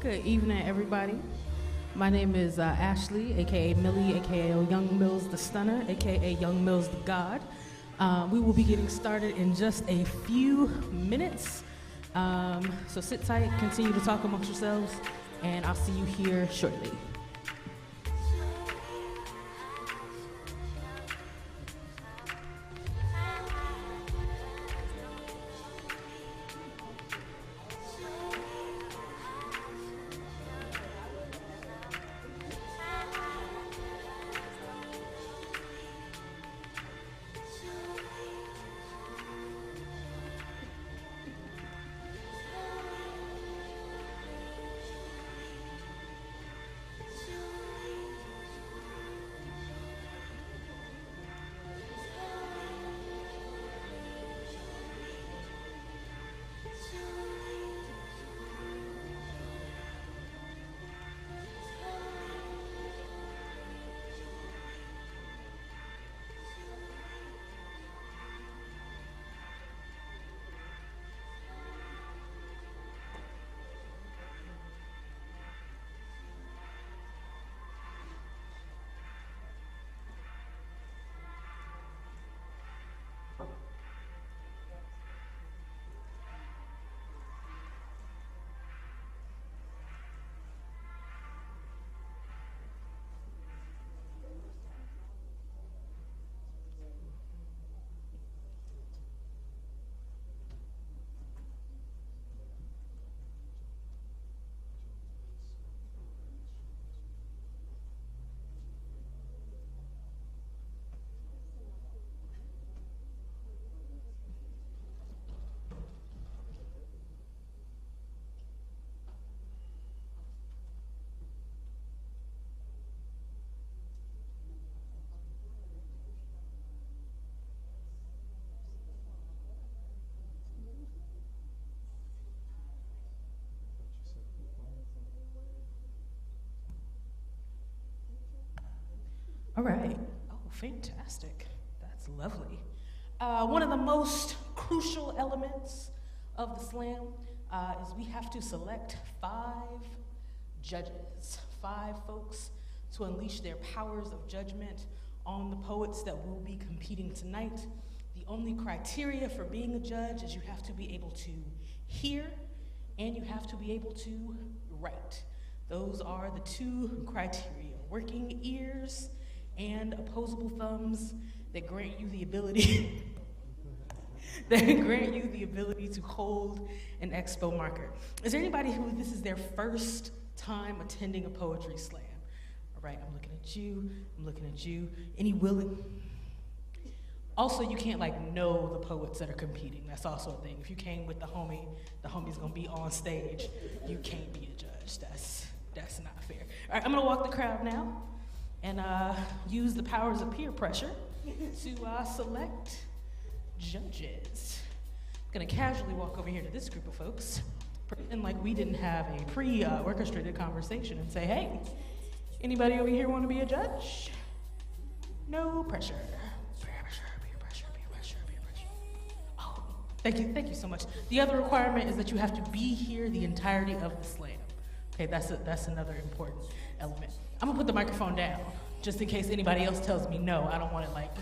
Good evening, everybody. My name is Ashley, aka Millie, aka Young Mills the Stunner, aka Young Mills the God. We will be getting started in just a few minutes. So sit tight, continue to talk amongst yourselves, and I'll see you here shortly. All right. Oh, fantastic. That's lovely. One of the most crucial elements of the slam is we have to select 5 judges, 5 folks to unleash their powers of judgment on the poets that will be competing tonight. The only criteria for being a judge is you have to be able to hear and you have to be able to write. Those are the 2 criteria, working ears and opposable thumbs that grant you the ability to hold an expo marker. Is there anybody who this is their first time attending a poetry slam? All right, I'm looking at you, I'm looking at you. Any willing? Also, you can't know the poets that are competing. That's also a thing. If you came with the homie's gonna be on stage. You can't be a judge. That's not fair. All right, I'm gonna walk the crowd now and use the powers of peer pressure to select judges. I'm gonna casually walk over here to this group of folks, pretend like we didn't have a pre-orchestrated conversation and say, hey, anybody over here want to be a judge? No pressure. Thank you so much. The other requirement is that you have to be here the entirety of the slam. Okay, that's another important element. I'm gonna put the microphone down, just in case anybody else tells me no. I don't want it like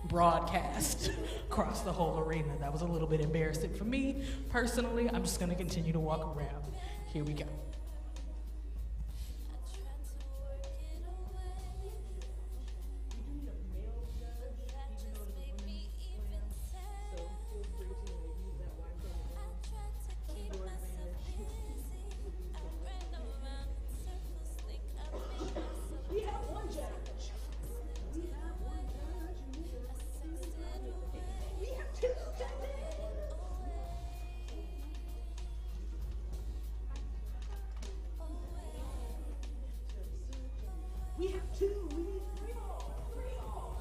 broadcast across the whole arena. That was a little bit embarrassing for me personally. I'm just gonna continue to walk around. Here we go. We have two. We need three more. Three more.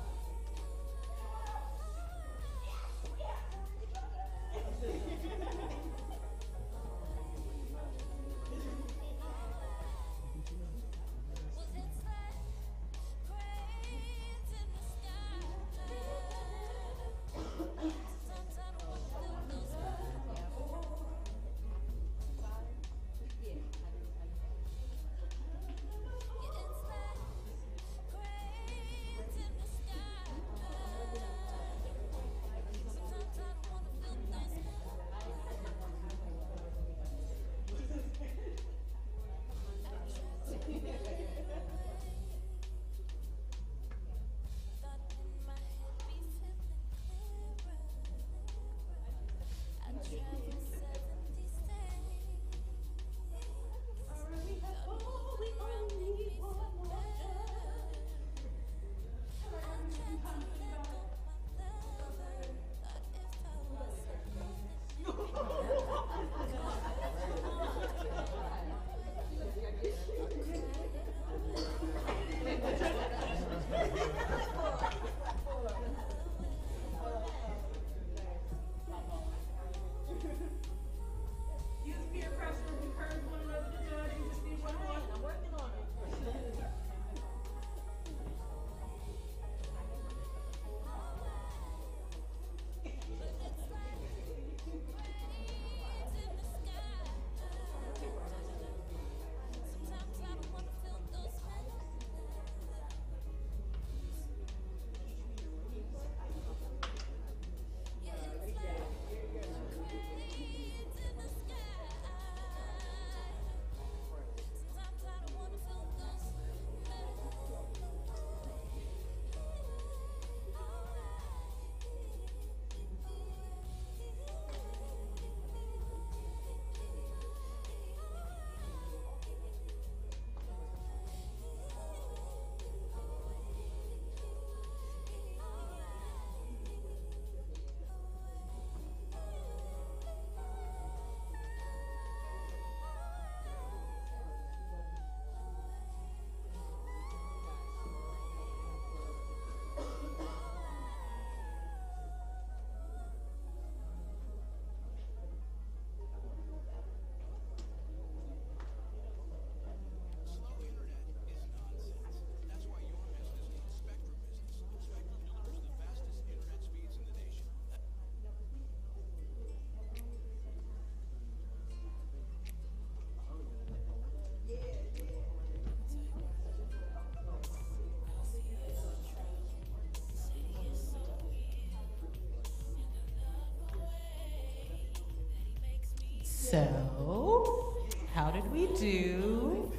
So, how did we do?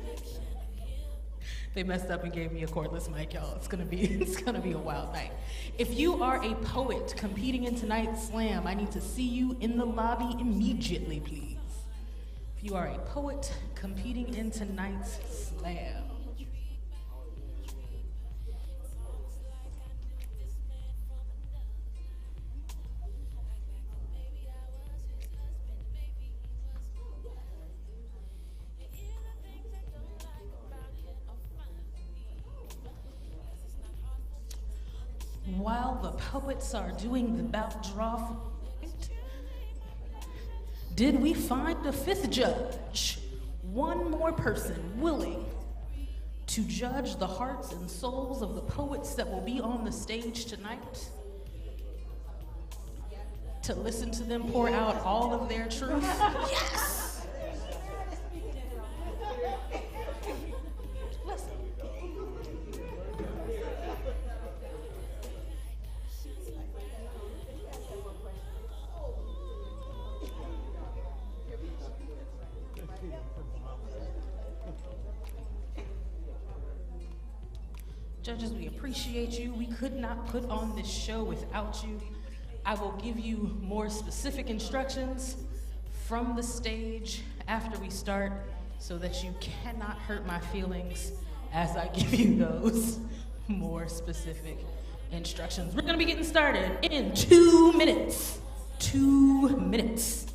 They messed up and gave me a cordless mic, y'all. It's gonna be a wild night. If you are a poet competing in tonight's slam, I need to see you in the lobby immediately, please. If you are a poet competing in tonight's slam. While the poets are doing the bout draw, did we find a fifth judge? One more person willing to judge the hearts and souls of the poets that will be on the stage tonight? to listen to them pour out all of their truth? Yes! Listen. Judges, we appreciate you. We could not put on this show without you. I will give you more specific instructions from the stage after we start so that you cannot hurt my feelings as I give you those more specific instructions. We're gonna be getting started in 2 minutes. 2 minutes.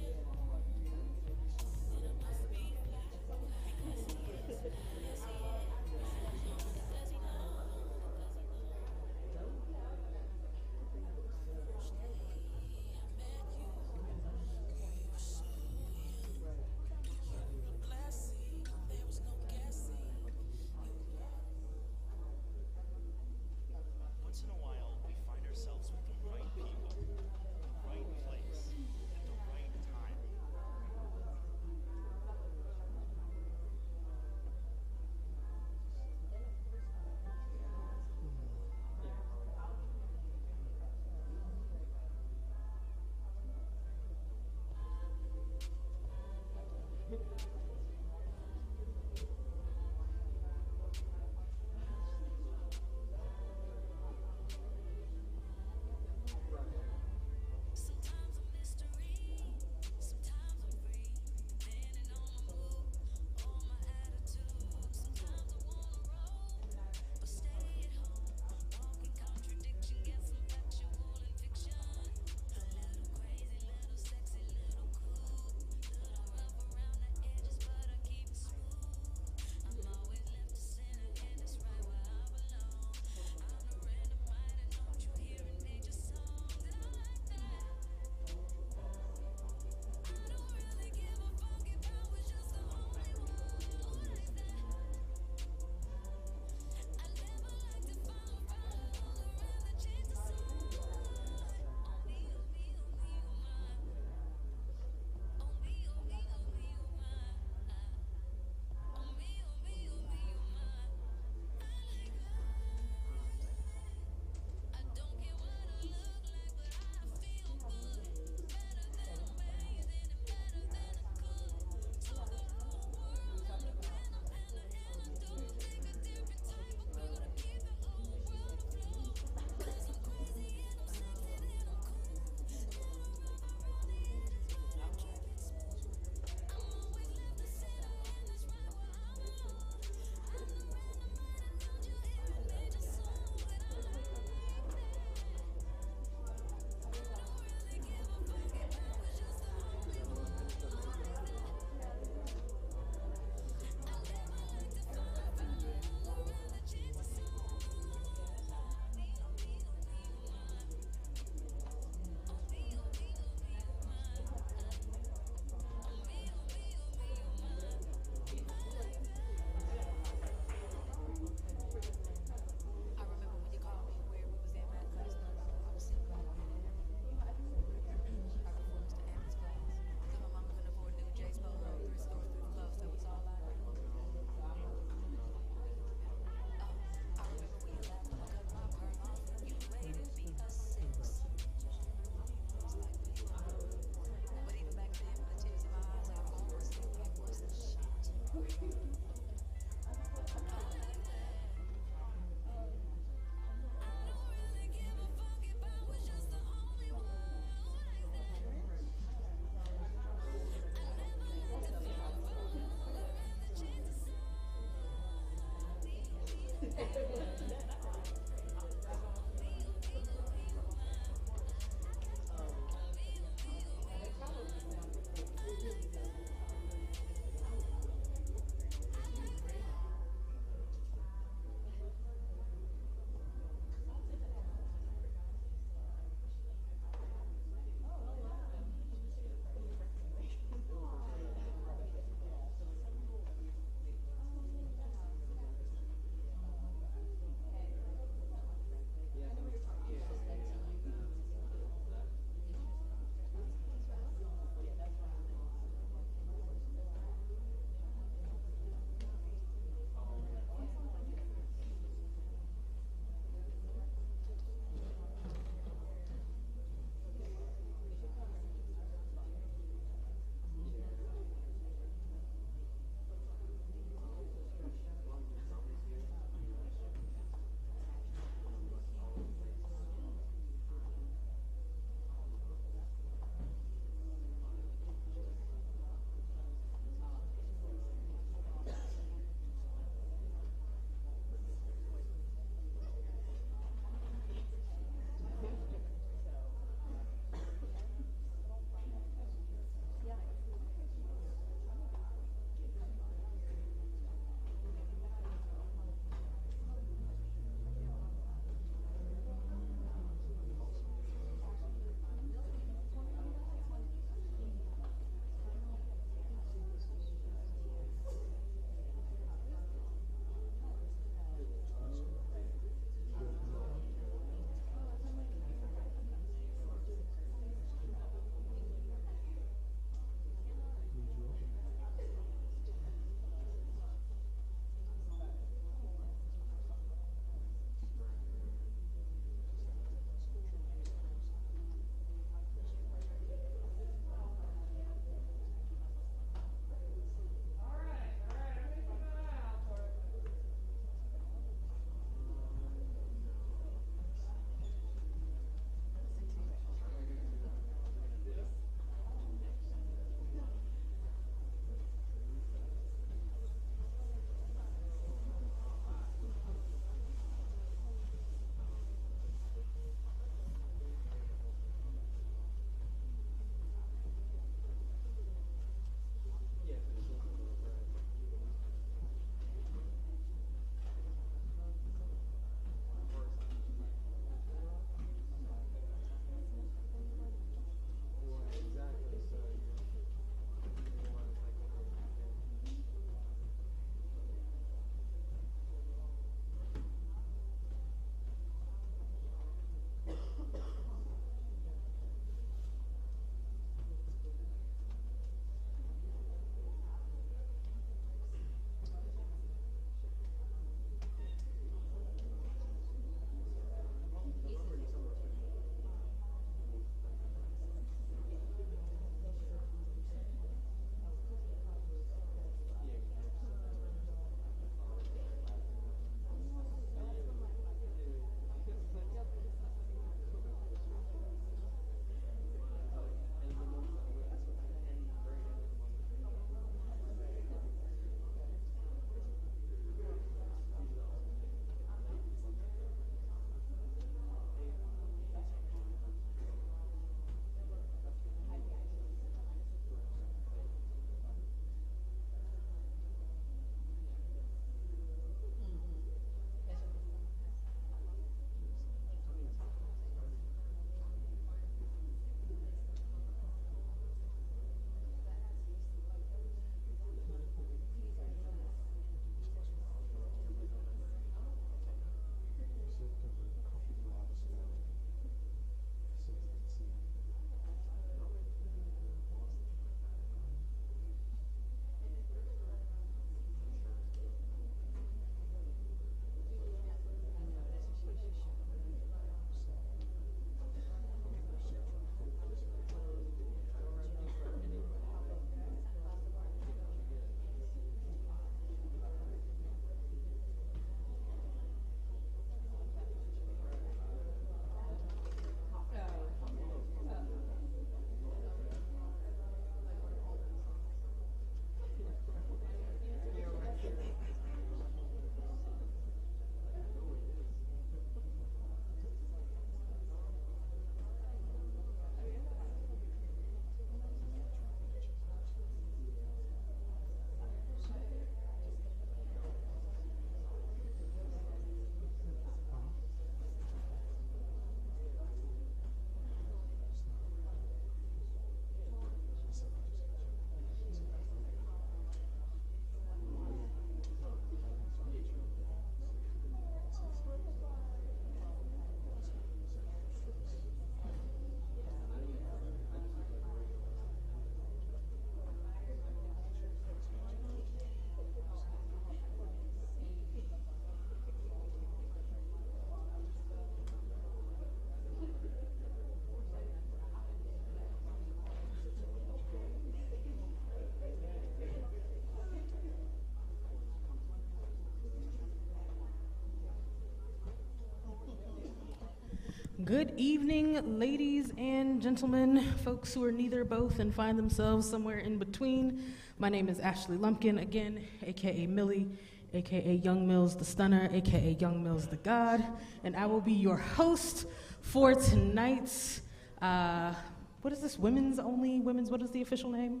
Good evening, ladies and gentlemen, folks who are neither, both, and find themselves somewhere in between. My name is Ashley Lumpkin, again, aka Millie, aka Young Mills the Stunner, aka Young Mills the God, and I will be your host for tonight's, what is this, what is the official name?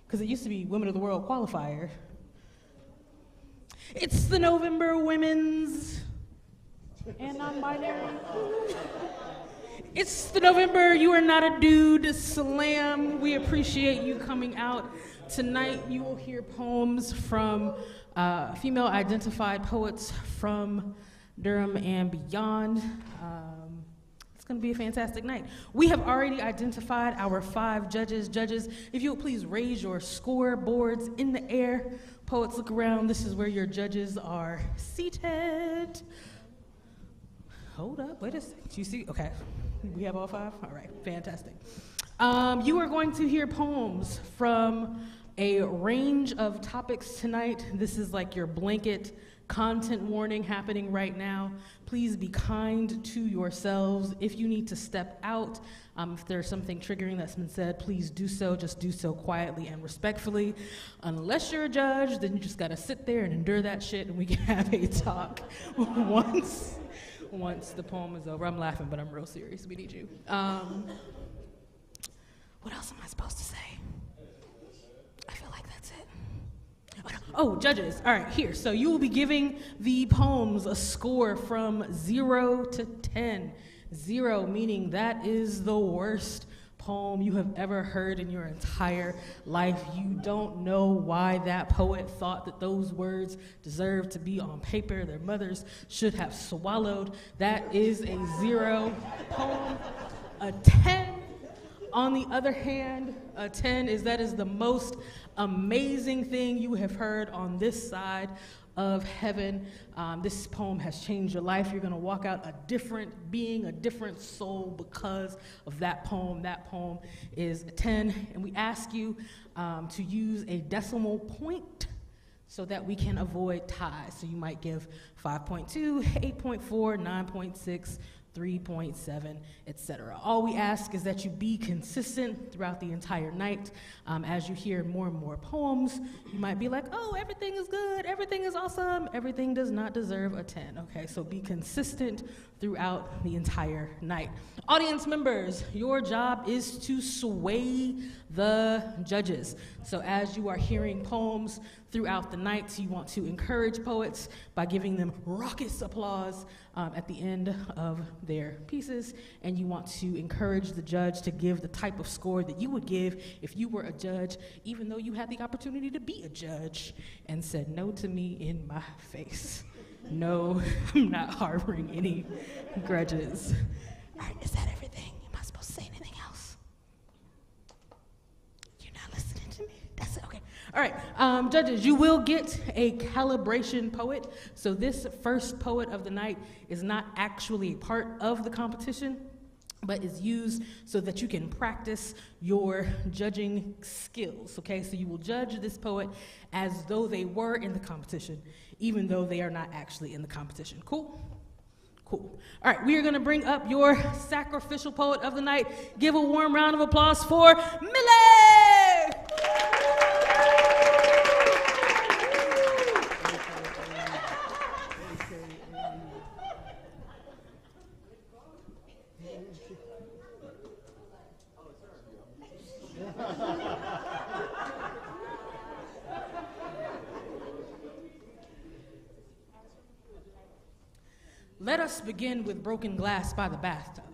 Because it used to be Women of the World qualifier. It's the November Women's and non-binary. It's the November You Are Not a Dude Slam. We appreciate you coming out. Tonight you will hear poems from female-identified poets from Durham and beyond. It's going to be a fantastic night. We have already identified our 5 judges. Judges, if you would please raise your scoreboards in the air. Poets, look around. This is where your judges are seated. Hold up, wait a second. You see? Okay, we have all 5? All right, fantastic. You are going to hear poems from a range of topics tonight. This is like your blanket content warning happening right now. Please be kind to yourselves. If you need to step out, if there's something triggering that's been said, please do so. Just do so quietly and respectfully. Unless you're a judge, then you just gotta sit there and endure that shit, and we can have a talk once the poem is over. I'm laughing, but I'm real serious. We need you. What else am I supposed to say? I feel like that's it. Oh, judges. All right, here. So you will be giving the poems a score from 0 to 10. 0 meaning that is the worst poem you have ever heard in your entire life. You don't know why that poet thought that those words deserved to be on paper. Their mothers should have swallowed. That is a 0 poem. A 10, on the other hand, a 10 is the most amazing thing you have heard on this side of heaven. This poem has changed your life. You're gonna walk out a different being, a different soul because of that poem. That poem is a 10, and we ask you to use a decimal point so that we can avoid ties. So you might give 5.2, 8.4, 9.6, 3.7, etc. All we ask is that you be consistent throughout the entire night. As you hear more and more poems, you might be like, oh, everything is good, everything is awesome, everything does not deserve a 10. Okay, so be consistent throughout the entire night. Audience members, your job is to sway the judges. So as you are hearing poems throughout the night, you want to encourage poets by giving them raucous applause at the end of their pieces, and you want to encourage the judge to give the type of score that you would give if you were a judge, even though you had the opportunity to be a judge and said no to me in my face. No, I'm not harboring any grudges. All right, is that everything? Am I supposed to say anything else? You're not listening to me? That's it, okay. All right, judges, you will get a calibration poet. So this first poet of the night is not actually a part of the competition, but is used so that you can practice your judging skills, okay? So you will judge this poet as though they were in the competition, even though they are not actually in the competition. Cool? Cool. All right, we are gonna bring up your sacrificial poet of the night. Give a warm round of applause for Millie! Let us begin with broken glass by the bathtub,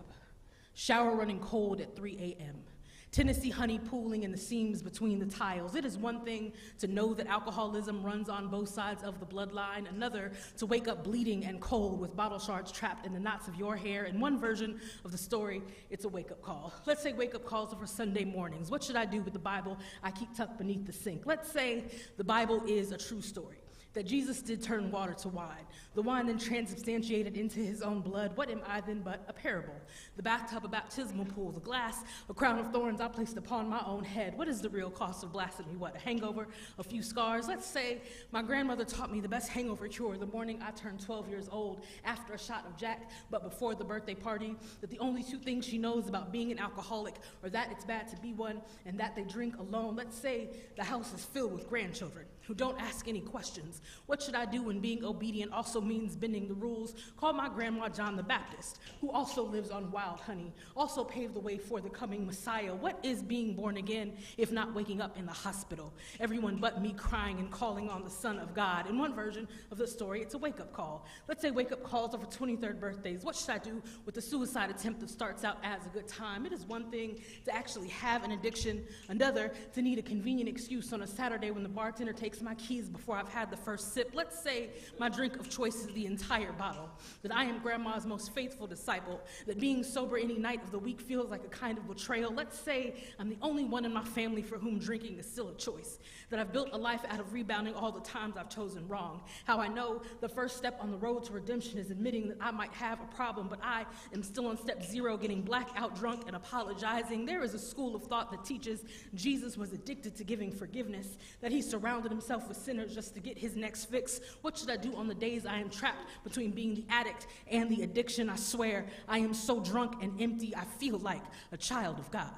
shower running cold at 3 a.m., Tennessee honey pooling in the seams between the tiles. It is one thing to know that alcoholism runs on both sides of the bloodline, another to wake up bleeding and cold with bottle shards trapped in the knots of your hair. In one version of the story, it's a wake-up call. Let's say wake-up calls are for Sunday mornings. What should I do with the Bible I keep tucked beneath the sink? Let's say the Bible is a true story. that Jesus did turn water to wine. The wine then transubstantiated into his own blood. What am I then but a parable? The bathtub, a baptismal pool, the glass, a crown of thorns I placed upon my own head. What is the real cost of blasphemy? What, a hangover, a few scars? Let's say my grandmother taught me the best hangover cure the morning I turned 12 years old after a shot of Jack, but before the birthday party, that the only two things she knows about being an alcoholic are that it's bad to be one and that they drink alone. Let's say the house is filled with grandchildren who don't ask any questions. What should I do when being obedient also means bending the rules? Call my grandma John the Baptist, who also lives on wild honey, also paved the way for the coming Messiah. What is being born again if not waking up in the hospital? Everyone but me crying and calling on the Son of God. In one version of the story, it's a wake-up call. Let's say wake-up calls are for 23rd birthdays. What should I do with a suicide attempt that starts out as a good time? It is one thing to actually have an addiction, another to need a convenient excuse on a Saturday when the bartender takes my keys before I've had the first sip. Let's say my drink of choice is the entire bottle, that I am grandma's most faithful disciple, that being sober any night of the week feels like a kind of betrayal. Let's say I'm the only one in my family for whom drinking is still a choice, that I've built a life out of rebounding all the times I've chosen wrong. How I know the first step on the road to redemption is admitting that I might have a problem, but I am still on step 0, getting blackout drunk and apologizing. There is a school of thought that teaches Jesus was addicted to giving forgiveness, that he surrounded himself with sinners just to get his next fix. What should I do on the days I am trapped between being the addict and the addiction? I swear I am so drunk and empty, I feel like a child of God.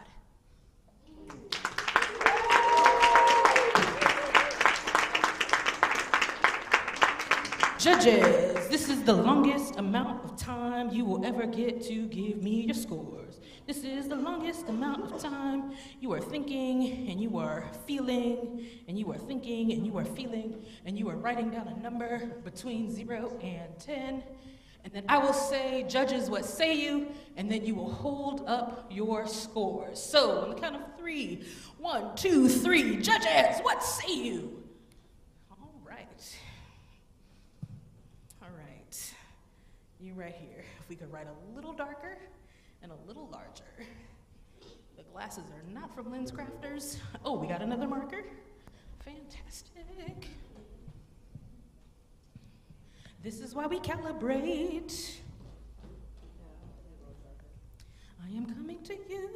Judges, this is the longest amount of time you will ever get to give me your scores. This is the longest amount of time you are thinking and you are feeling and you are thinking and you are feeling and you are writing down a number between 0 and 10. And then I will say, judges, what say you? And then you will hold up your scores. So on the count of 3, 1, 2, 3, judges, what say you? You right here. If we could write a little darker and a little larger. The glasses are not from Lens Crafters. Oh, we got another marker. Fantastic. This is why we calibrate. I am coming to you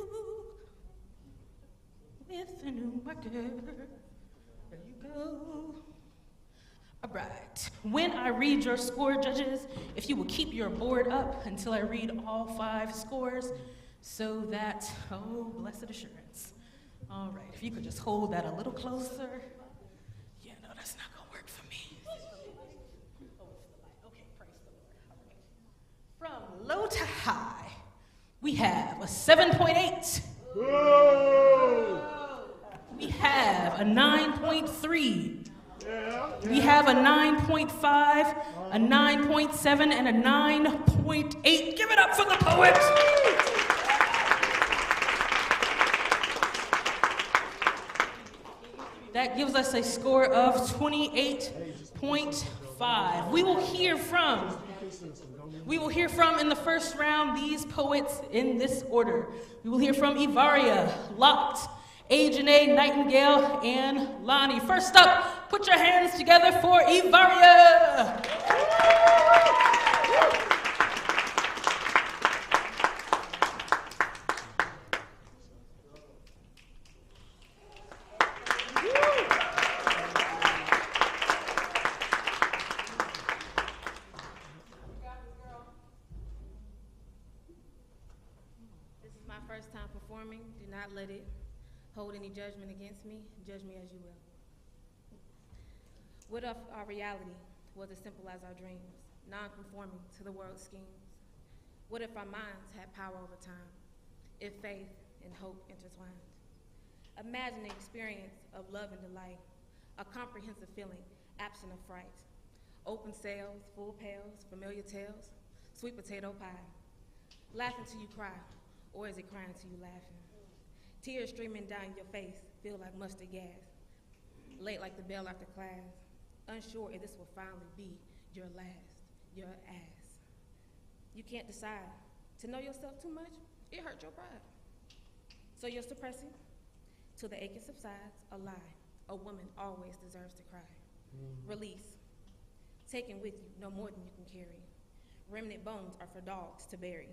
with a new marker. There you go. All right. When I read your score, judges, if you will keep your board up until I read all 5 scores, so that, oh, blessed assurance. All right, if you could just hold that a little closer. Yeah, no, that's not gonna work for me. Oh, it's the light. Okay, praise the Lord. All right. From low to high, we have a 7.8. Whoa! We have a 9.3. We have a 9.5, a 9.7, and a 9.8. Give it up for the poets. That gives us a score of 28.5. We will hear from in the first round these poets in this order. We will hear from Ivaria, Locked, Ajane, Nightingale, and Lonnie. First up, put your hands together for Ivaria. This is my first time performing. Do not let it hold any judgment against me. Judge me as you will. What if our reality was as simple as our dreams, non-conforming to the world's schemes? What if our minds had power over time, if faith and hope intertwined? Imagine an experience of love and delight, a comprehensive feeling, absent of fright. Open sails, full pails, familiar tales, sweet potato pie. Laughing till you cry, or is it crying till you laughing? Tears streaming down your face feel like mustard gas. Late like the bell after class, unsure if this will finally be your last, your ass. You can't decide. To know yourself too much, it hurts your pride. So you're suppressing till the aching subsides, a lie. A woman always deserves to cry. Release, taken with you no more than you can carry. Remnant bones are for dogs to bury.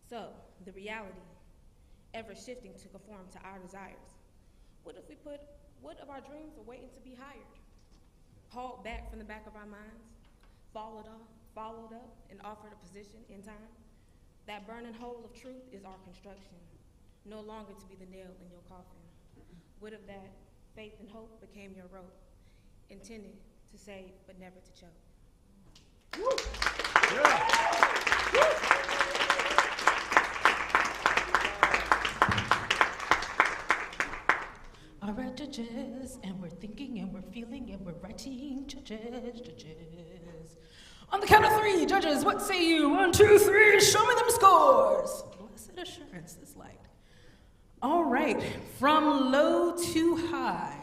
So, the reality, ever shifting to conform to our desires. What of our dreams are waiting to be hired? Hauled back from the back of our minds, followed up, and offered a position in time? That burning hole of truth is our construction, no longer to be the nail in your coffin. What if that faith and hope became your rope, intended to save but never to choke? All right, judges, and we're thinking and we're feeling and we're writing, judges. On the count of three, judges, what say you? 1, 2, 3, show me them scores. Blessed assurance is light. All right, from low to high.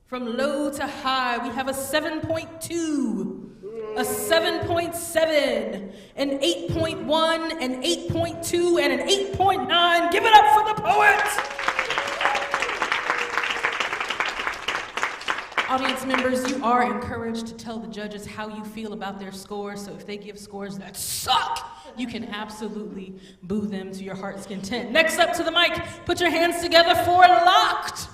From low to high, we have a 7.2, a 7.7, an 8.1, an 8.2, and an 8.9. Give it up for the poet! Audience members, you are encouraged to tell the judges how you feel about their scores, so if they give scores that suck, you can absolutely boo them to your heart's content. Next up to the mic, put your hands together for Locked.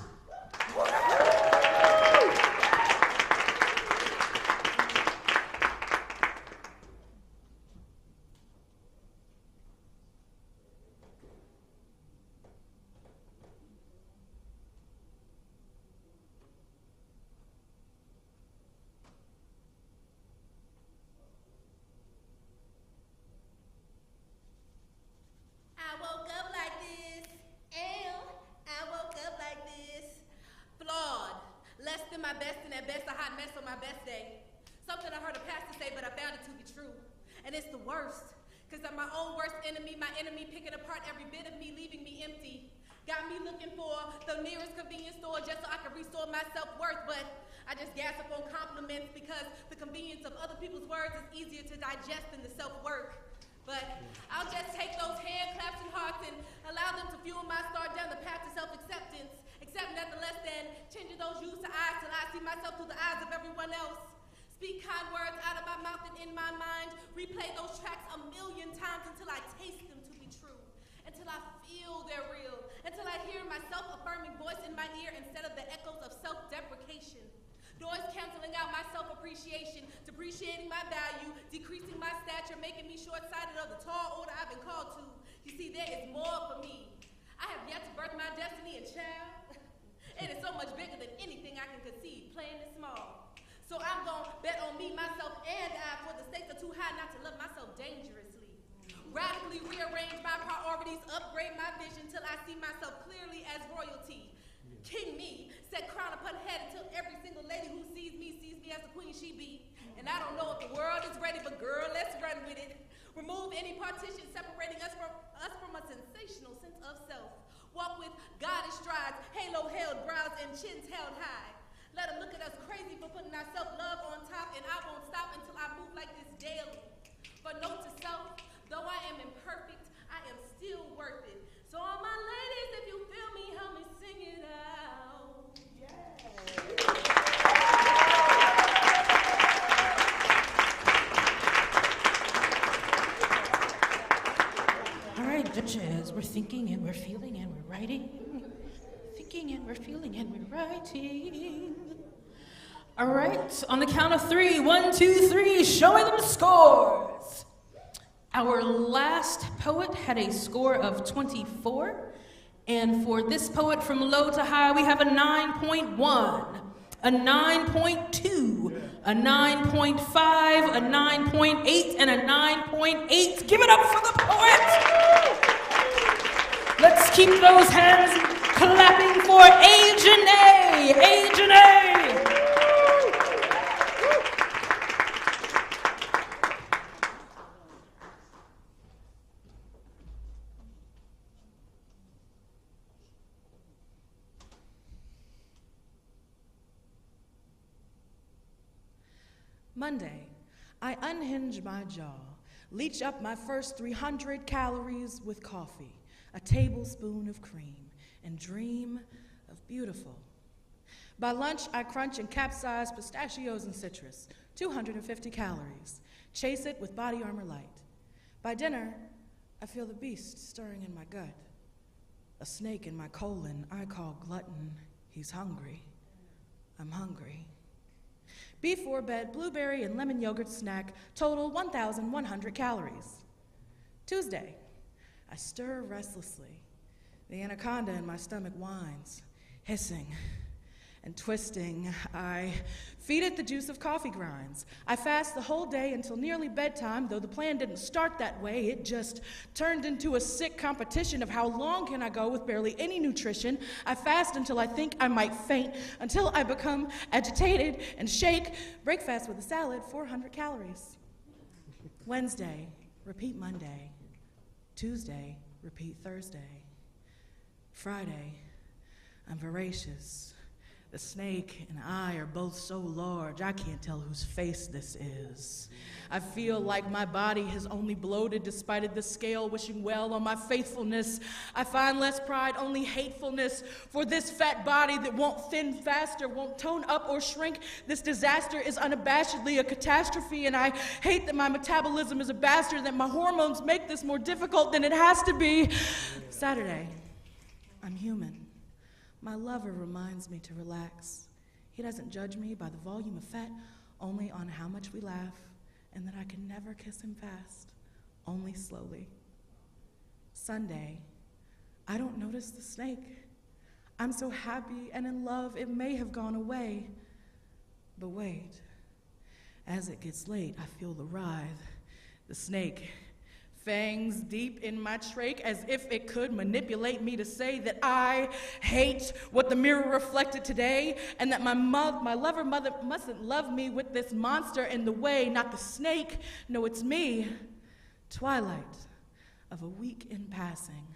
My best and at best a hot mess on my best day. Something I heard a pastor say, but I found it to be true. And it's the worst, because I'm my own worst enemy, my enemy picking apart every bit of me, leaving me empty. Got me looking for the nearest convenience store just so I can restore my self-worth, but I just gas up on compliments because the convenience of other people's words is easier to digest than the self-work. But I'll just take those hand claps and hearts and allow them to fuel my start down the path to self-acceptance. Except nothing less than changing those used to eyes till I see myself through the eyes of everyone else. Speak kind words out of my mouth and in my mind. Replay those tracks 1,000,000 times until I taste them to be true. Until I feel they're real. Until I hear my self-affirming voice in my ear instead of the echoes of self-deprecation. Noise canceling out my self-appreciation, depreciating my value, decreasing my stature, making me short-sighted of the tall order I've been called to. You see, there is more for me. I have yet to birth my destiny and child. It is so much bigger than anything I can conceive, plain and small. So I'm gonna bet on me, myself, and I, for the stakes are too high not to love myself dangerously. Radically rearrange my priorities, upgrade my vision till I see myself clearly as royalty. King me, set crown upon head until every single lady who sees me as the queen she be. And I don't know if the world is ready, but girl, let's run with it. Remove any partition separating us from a sensational sense of self. Walk with goddess strides, halo held brows, and chins held high. Let them look at us crazy for putting our self-love on top, and I won't stop until I move like this daily. For note to self, though I am imperfect, I am still worth it. So all my ladies, if you feel me, help me sing it out. All right, judges, we're thinking and we're feeling and we're writing. Thinking and we're feeling and we're writing. All right, on the count of three, 1, 2, 3, show me them scores. Our last poet had a score of 24, and for this poet from low to high, we have a 9.1, a 9.2, a 9.5, a 9.8, and a 9.8. Give it up for the poet! Let's keep those hands clapping for A-Janae! A-Janae! Monday, I unhinge my jaw, leach up my first 300 calories with coffee, a tablespoon of cream, and dream of beautiful. By lunch, I crunch and capsize pistachios and citrus, 250 calories. Chase it with Body Armor Light. By dinner, I feel the beast stirring in my gut. A snake in my colon I call glutton. He's hungry. I'm hungry. Before bed, blueberry and lemon yogurt snack, total 1,100 calories. Tuesday, I stir restlessly. The anaconda in my stomach whines, hissing and twisting. I feed it the juice of coffee grinds. I fast the whole day until nearly bedtime, though the plan didn't start that way. It just turned into a sick competition of how long can I go with barely any nutrition. I fast until I think I might faint, until I become agitated and shake. Break fast with a salad, 400 calories. Wednesday, repeat Monday. Tuesday, repeat Thursday. Friday, I'm voracious. The snake and I are both so large, I can't tell whose face this is. I feel like my body has only bloated despite the scale wishing well on my faithfulness. I find less pride, only hatefulness for this fat body that won't thin faster, won't tone up or shrink. This disaster is unabashedly a catastrophe, and I hate that my metabolism is a bastard, that my hormones make this more difficult than it has to be. Saturday, I'm human. My lover reminds me to relax. He doesn't judge me by the volume of fat, only on how much we laugh, and that I can never kiss him fast, only slowly. Sunday, I don't notice the snake. I'm so happy and in love, it may have gone away. But wait, as it gets late, I feel the writhe. The snake, fangs deep in my trach, as if it could manipulate me to say that I hate what the mirror reflected today, and that my lover mother mustn't love me with this monster in the way, not the snake. No, it's me. Twilight of a week in passing.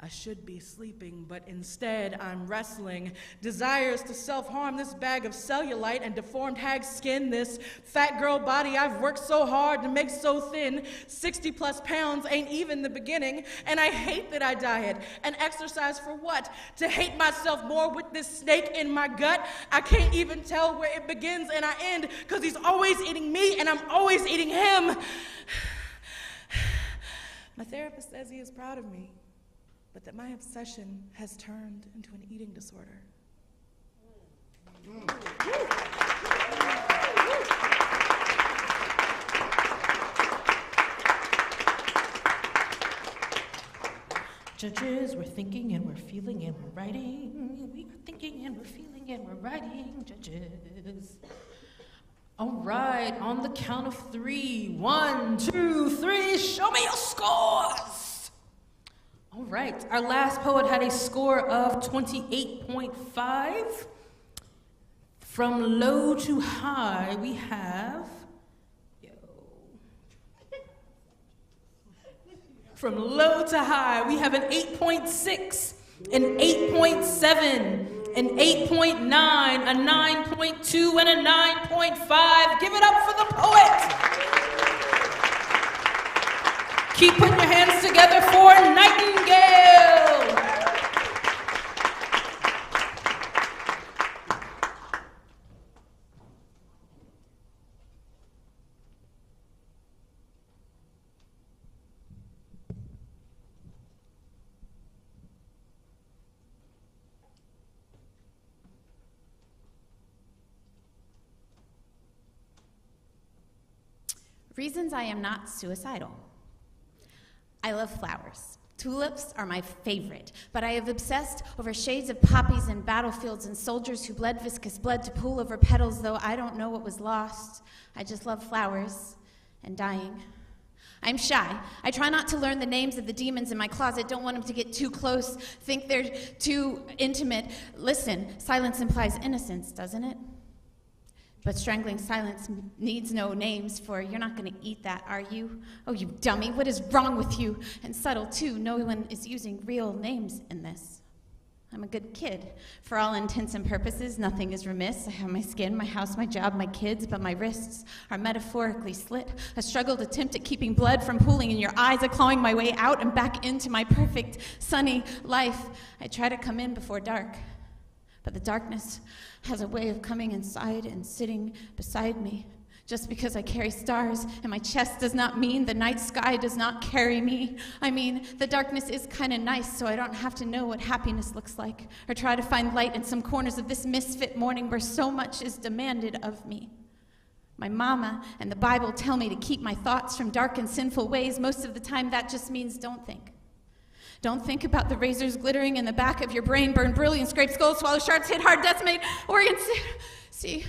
I should be sleeping, but instead I'm wrestling. Desires to self-harm, this bag of cellulite and deformed hag skin, this fat girl body I've worked so hard to make so thin. 60 plus pounds ain't even the beginning, and I hate that I diet. And exercise for what? To hate myself more with this snake in my gut? I can't even tell where it begins and I end, because he's always eating me and I'm always eating him. My therapist says he is proud of me, but that my obsession has turned into an eating disorder. Judges, we're thinking and we're feeling and we're writing. We are thinking and we're feeling and we're writing, judges. All right, on the count of 3. 1, 2, 3, show me your scores. All right, our last poet had a score of 28.5. From low to high, we have, from low to high, we have an 8.6, an 8.7, an 8.9, a 9.2, and a 9.5. Give it up for the poet. Keep putting your hands together for Nightingale. Reasons I am not suicidal. I love flowers. Tulips are my favorite, but I have obsessed over shades of poppies and battlefields and soldiers who bled viscous blood to pool over petals, though I don't know what was lost. I just love flowers and dying. I'm shy. I try not to learn the names of the demons in my closet, don't want them to get too close, think they're too intimate. Listen, silence implies innocence, doesn't it? But strangling silence needs no names, for you're not going to eat that, are you? Oh, you dummy, what is wrong with you? And subtle, too, no one is using real names in this. I'm a good kid. For all intents and purposes, nothing is remiss. I have my skin, my house, my job, my kids, but my wrists are metaphorically slit. A struggled attempt at keeping blood from pooling in your eyes, a clawing my way out and back into my perfect, sunny life. I try to come in before dark. But the darkness has a way of coming inside and sitting beside me. Just because I carry stars in my chest does not mean the night sky does not carry me. I mean, the darkness is kind of nice, so I don't have to know what happiness looks like, or try to find light in some corners of this misfit morning where so much is demanded of me. My mama and the Bible tell me to keep my thoughts from dark and sinful ways. Most of the time, that just means don't think. Don't think about the razors glittering in the back of your brain, burn brilliant, scrape skulls, swallow sharks, hit hard, decimate organs. See,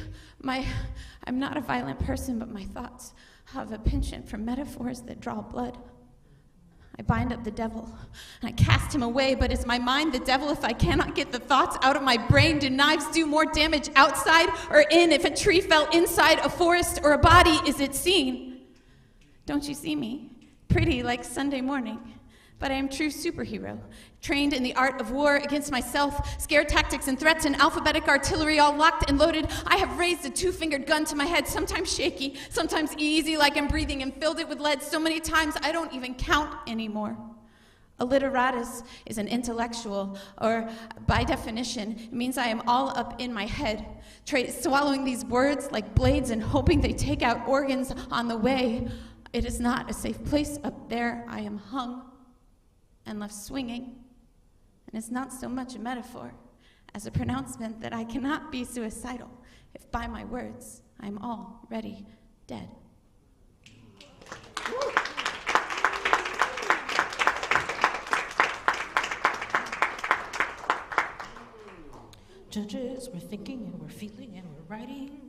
I'm not a violent person, but my thoughts have a penchant for metaphors that draw blood. I bind up the devil, and I cast him away, but is my mind the devil if I cannot get the thoughts out of my brain? Do knives do more damage outside or in? If a tree fell inside a forest or a body, is it seen? Don't you see me? Pretty like Sunday morning. But I am true superhero, trained in the art of war against myself, scare tactics and threats and alphabetic artillery all locked and loaded. I have raised a two-fingered gun to my head, sometimes shaky, sometimes easy like I'm breathing, and filled it with lead so many times I don't even count anymore. A literatus is an intellectual, or by definition, it means I am all up in my head, swallowing these words like blades and hoping they take out organs on the way. It is not a safe place up there. I am hung and left swinging, and it's not so much a metaphor as a pronouncement that I cannot be suicidal if by my words I'm already dead. Judges, we're thinking and we're feeling and we're writing.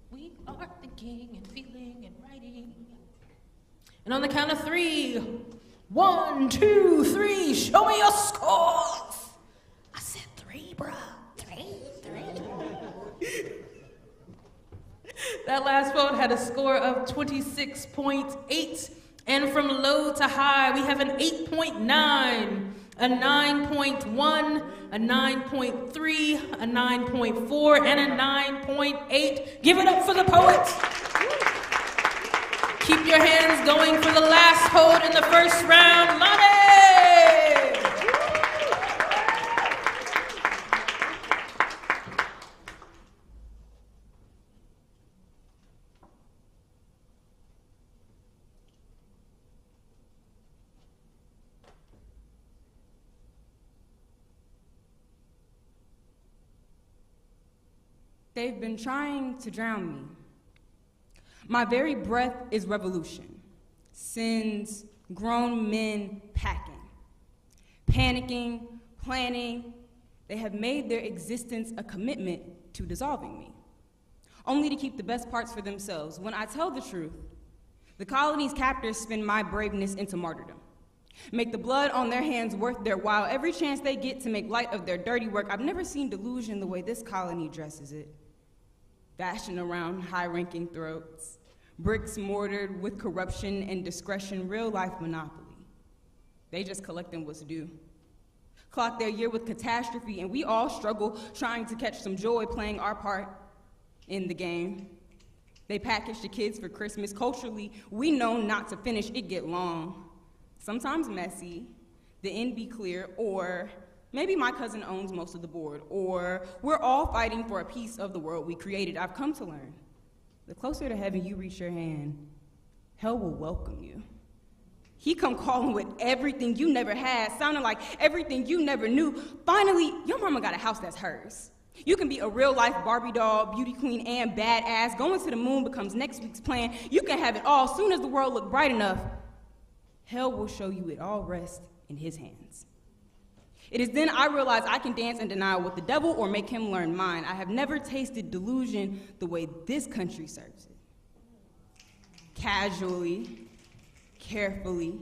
We are thinking and feeling and writing. And on the count of 3, 1, 2, 3, show me your scores. I said 3, bruh. 3. That last vote had a score of 26.8. And from low to high, we have an 8.9, a 9.1, a 9.3, a 9.4, and a 9.8. Give it up for the poets. Keep your hands going for the last poet in the first round, Lonnie! They've been trying to drown me. My very breath is revolution. Sends grown men packing, panicking, planning. They have made their existence a commitment to dissolving me, only to keep the best parts for themselves. When I tell the truth, the colony's captors spin my braveness into martyrdom, make the blood on their hands worth their while every chance they get to make light of their dirty work. I've never seen delusion the way this colony dresses it. Bashing around high-ranking throats, bricks mortared with corruption and discretion, real-life monopoly. They just collecting what's due. Clock their year with catastrophe, and we all struggle trying to catch some joy playing our part in the game. They package the kids for Christmas. Culturally, we know not to finish, it get long. Sometimes messy, the end be clear, or maybe my cousin owns most of the board, or we're all fighting for a piece of the world we created. I've come to learn, the closer to heaven you reach your hand, hell will welcome you. He come calling with everything you never had, sounding like everything you never knew. Finally, your mama got a house that's hers. You can be a real-life Barbie doll, beauty queen, and badass. Going to the moon becomes next week's plan. You can have it all. Soon as the world look bright enough, hell will show you it all rests in his hands. It is then I realize I can dance in denial with the devil or make him learn mine. I have never tasted delusion the way this country serves it. Casually, carefully,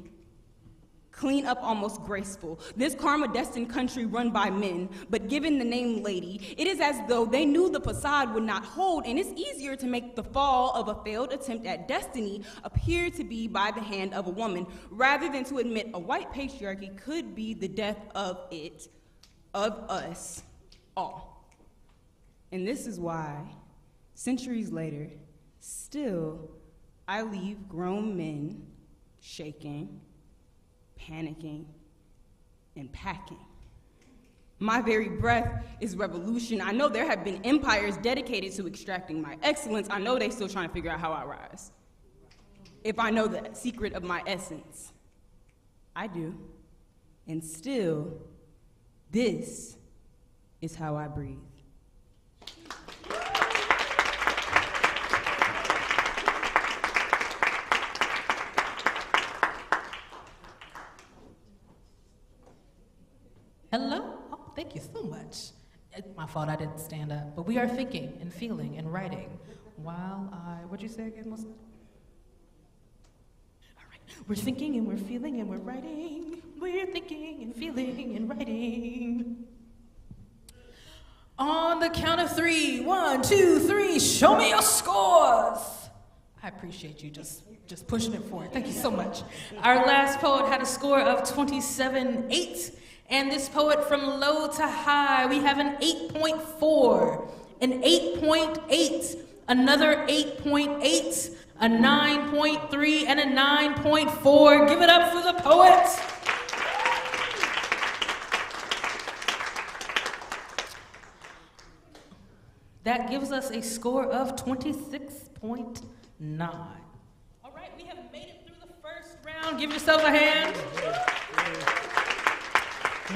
clean up, almost graceful. This karma-destined country run by men, but given the name lady, it is as though they knew the facade would not hold, and it's easier to make the fall of a failed attempt at destiny appear to be by the hand of a woman, rather than to admit a white patriarchy could be the death of it, of us all. And this is why, centuries later, still, I leave grown men shaking, panicking, and packing. My very breath is revolution. I know there have been empires dedicated to extracting my excellence. I know they're still trying to figure out how I rise. If I know the secret of my essence, I do. And still, this is how I breathe. Hello? Oh, thank you so much. It's my fault I didn't stand up, but we are thinking and feeling and writing while what'd you say again, Melissa? All right, we're thinking and we're feeling and we're writing. We're thinking and feeling and writing. On the count of 3, 1, 2, 3, show me your scores. I appreciate you just pushing it forward. Thank you so much. Our last poet had a score of 27.8. And this poet from low to high, we have an 8.4, an 8.8, another 8.8, a 9.3, and a 9.4. Give it up for the poet. That gives us a score of 26.9. All right, we have made it through the first round. Give yourself a hand.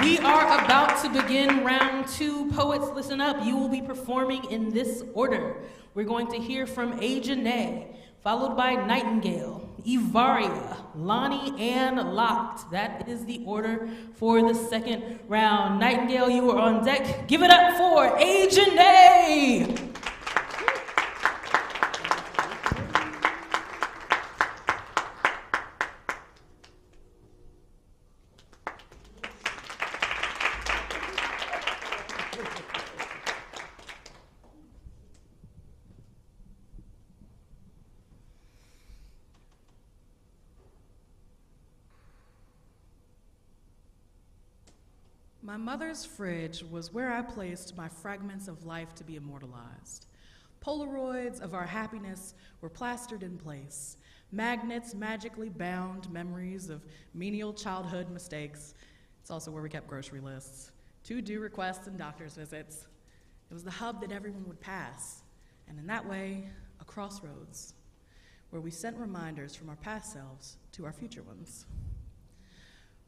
We are about to begin round 2. Poets, listen up. You will be performing in this order. We're going to hear from Ajane, followed by Nightingale, Ivaria, Lonnie, and Locked. That is the order for the second round. Nightingale, you are on deck. Give it up for Ajane! My mother's fridge was where I placed my fragments of life to be immortalized. Polaroids of our happiness were plastered in place. Magnets magically bound memories of menial childhood mistakes. It's also where we kept grocery lists, to-do requests, and doctor's visits. It was the hub that everyone would pass, and in that way, a crossroads, where we sent reminders from our past selves to our future ones.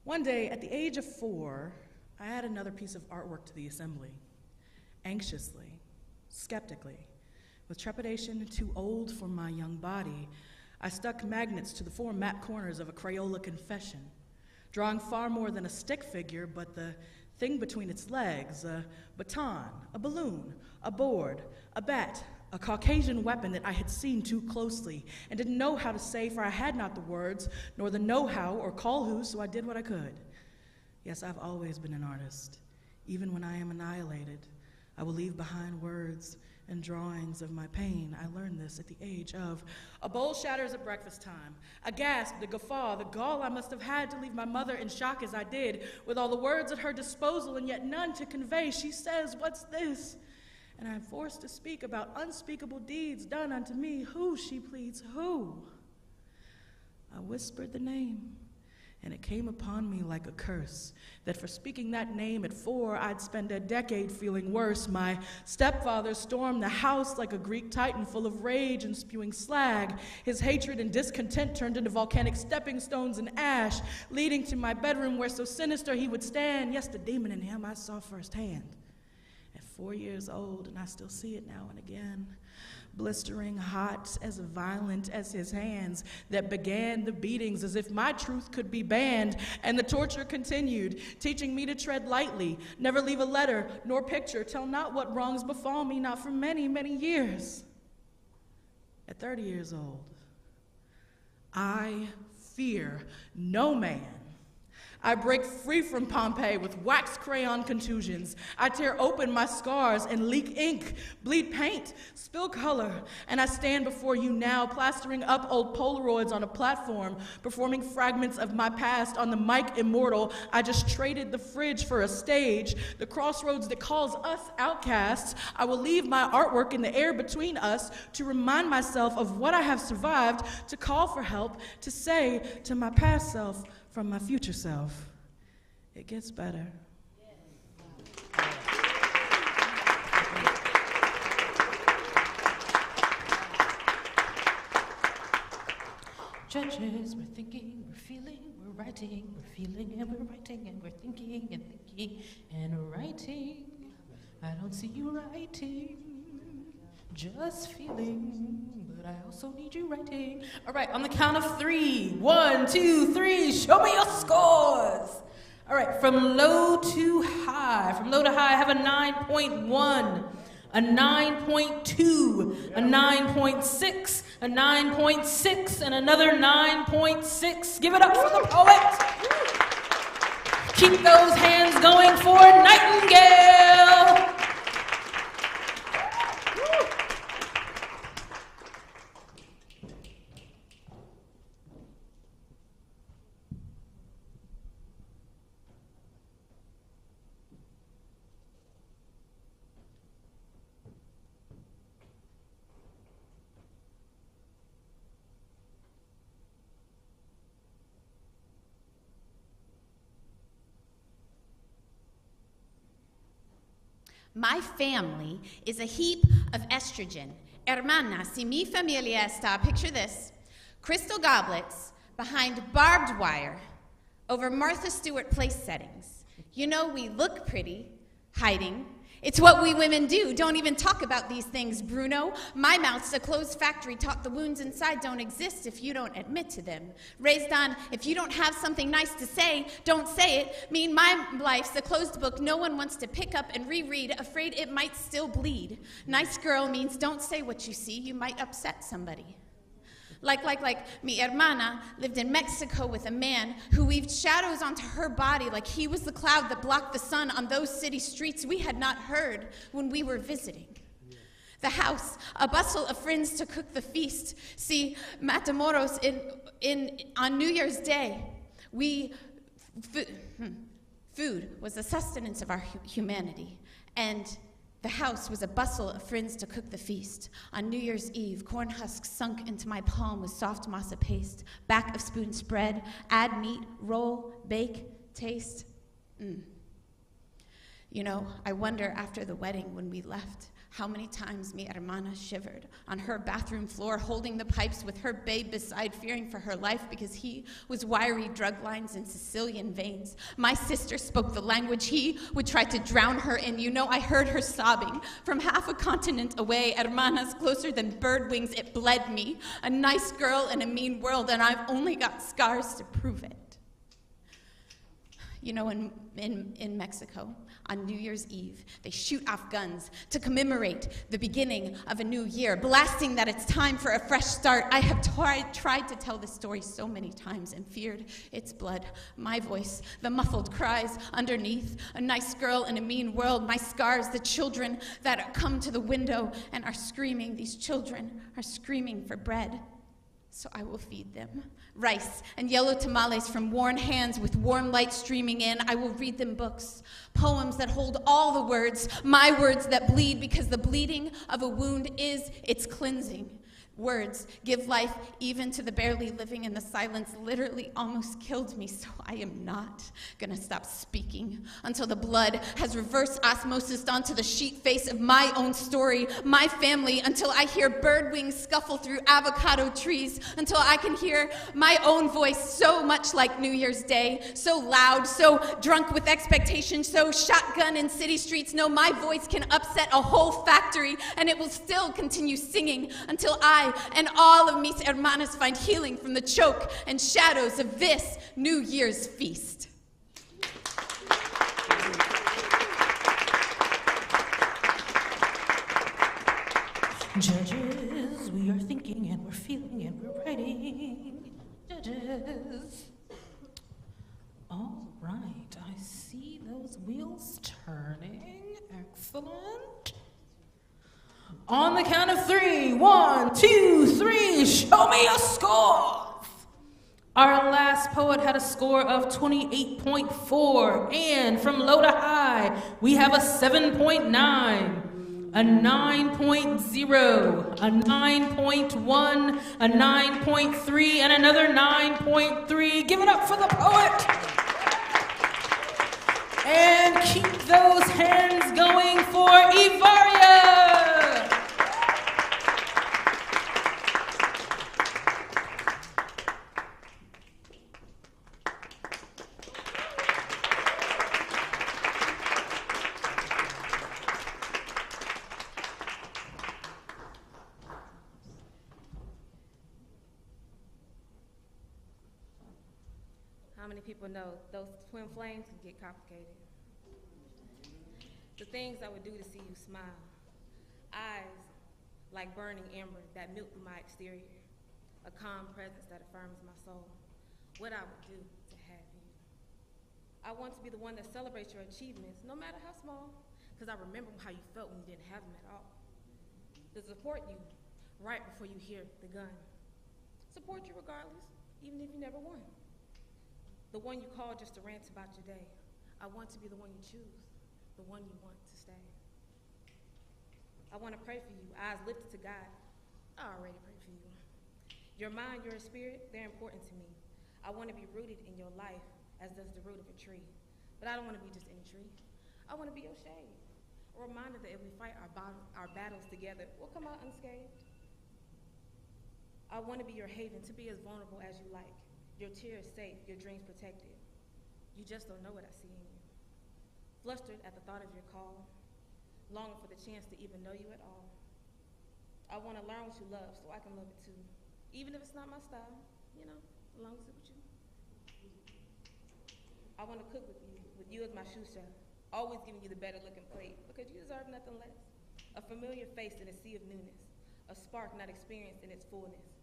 One day, at the age of 4, I add another piece of artwork to the assembly. Anxiously, skeptically, with trepidation too old for my young body, I stuck magnets to the 4 matte corners of a Crayola confession, drawing far more than a stick figure, but the thing between its legs, a baton, a balloon, a board, a bat, a Caucasian weapon that I had seen too closely and didn't know how to say, for I had not the words, nor the know-how or call who, so I did what I could. Yes, I've always been an artist. Even when I am annihilated, I will leave behind words and drawings of my pain. I learned this at the age of a bowl shatters at breakfast time. A gasp, the guffaw, the gall I must have had to leave my mother in shock as I did, with all the words at her disposal and yet none to convey. She says, "What's this?" And I am forced to speak about unspeakable deeds done unto me. Who, she pleads, who? I whispered the name, and it came upon me like a curse, that for speaking that name at 4, I'd spend a decade feeling worse. My stepfather stormed the house like a Greek titan, full of rage and spewing slag. His hatred and discontent turned into volcanic stepping stones and ash, leading to my bedroom where so sinister he would stand. Yes, the demon in him I saw firsthand. At 4 years old, and I still see it now and again. Blistering hot, as violent as his hands that began the beatings, as if my truth could be banned. And the torture continued, teaching me to tread lightly, never leave a letter nor picture, tell not what wrongs befall me, not for many, many years. At 30 years old, I fear no man. I break free from Pompeii with wax crayon contusions. I tear open my scars and leak ink, bleed paint, spill color, and I stand before you now, plastering up old Polaroids on a platform, performing fragments of my past on the mic immortal. I just traded the fridge for a stage, the crossroads that calls us outcasts. I will leave my artwork in the air between us to remind myself of what I have survived, to call for help, to say to my past self, from my future self, it gets better. Judges, we're thinking, we're feeling, we're writing, we're feeling, and we're writing, and we're thinking, and thinking, and writing. I don't see you writing, just feeling, but I also need you writing. All right, on the count of 3. 1, 2, 3, show me your scores. All right, from low to high. From low to high, I have a 9.1, a 9.2, a 9.6, a 9.6, and another 9.6. Give it up for the poet. Keep those hands going for Nightingale. My family is a heap of estrogen. Hermana, si mi familia está, picture this, crystal goblets behind barbed wire over Martha Stewart place settings. You know, we look pretty, hiding. It's what we women do. Don't even talk about these things, Bruno. My mouth's a closed factory taught the wounds inside don't exist if you don't admit to them. Raised on, if you don't have something nice to say, don't say it. Mean my life's a closed book no one wants to pick up and reread, afraid it might still bleed. Nice girl means don't say what you see, you might upset somebody. Like mi hermana lived in Mexico with a man who weaved shadows onto her body like he was the cloud that blocked the sun on those city streets we had not heard when we were visiting. The house, a bustle of friends to cook the feast. See, Matamoros, on New Year's Day, food was the sustenance of our humanity, and the house was a bustle of friends to cook the feast. On New Year's Eve, corn husks sunk into my palm with soft masa paste, back of spoon spread, add meat, roll, bake, taste. You know, I wonder after the wedding when we left, how many times mi hermana shivered on her bathroom floor, holding the pipes with her babe beside, fearing for her life because he was wiry drug lines and Sicilian veins. My sister spoke the language he would try to drown her in. You know, I heard her sobbing from half a continent away, hermanas closer than bird wings. It bled me. A nice girl in a mean world, and I've only got scars to prove it. You know, in Mexico, on New Year's Eve, they shoot off guns to commemorate the beginning of a new year, blasting that it's time for a fresh start. I have tried to tell this story so many times and feared its blood. My voice, the muffled cries underneath, a nice girl in a mean world, my scars, the children that come to the window and are screaming. These children are screaming for bread. So I will feed them rice and yellow tamales from worn hands with warm light streaming in. I will read them books, poems that hold all the words, my words that bleed, because the bleeding of a wound is its cleansing. Words give life even to the barely living, and the silence literally almost killed me, so I am not gonna stop speaking until the blood has reverse osmosis onto the sheet face of my own story, my family, until I hear bird wings scuffle through avocado trees, until I can hear my own voice so much like New Year's Day, so loud, so drunk with expectation, so shotgun in city streets. No, my voice can upset a whole factory, and it will still continue singing until I and all of mis hermanas find healing from the choke and shadows of this New Year's feast. Judges, we are thinking and we're feeling and we're writing. Judges. All right, I see those wheels turning. Excellent. On the count of 3, 1, 2, 3, show me your score. Our last poet had a score of 28.4, and from low to high, we have a 7.9, a 9.0, a 9.1, a 9.3, and another 9.3. Give it up for the poet. And keep those hands going for Ivaria. people know those twin flames can get complicated. The things I would do to see you smile. Eyes like burning amber that melt through my exterior. A calm presence that affirms my soul. What I would do to have you. I want to be the one that celebrates your achievements, no matter how small, because I remember how you felt when you didn't have them at all. To support you right before you hear the gun. Support you regardless, even if you never won. The one you call just to rant about your day. I want to be the one you choose, the one you want to stay. I want to pray for you, eyes lifted to God. I already pray for you. Your mind, your spirit, they're important to me. I want to be rooted in your life, as does the root of a tree. But I don't want to be just any tree. I want to be your shade. A reminder that if we fight our battles together, we'll come out unscathed. I want to be your haven, to be as vulnerable as you like. Your tears safe, your dreams protected. You just don't know what I see in you. Flustered at the thought of your call, longing for the chance to even know you at all. I want to learn what you love so I can love it too. Even if it's not my style, you know, as long as it's with you. I want to cook with you as my sous chef, always giving you the better looking plate because you deserve nothing less. A familiar face in a sea of newness, a spark not experienced in its fullness.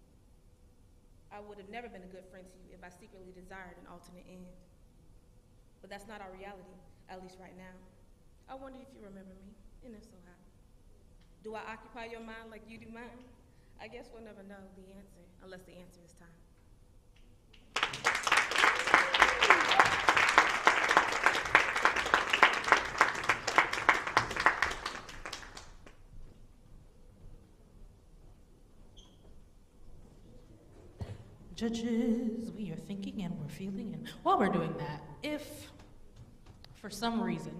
I would have never been a good friend to you if I secretly desired an alternate end. But that's not our reality, at least right now. I wonder if you remember me, and if so, how? Do I occupy your mind like you do mine? I guess we'll never know the answer, unless the answer is time. Judges, we are thinking and we're feeling, and while we're doing that, if for some reason,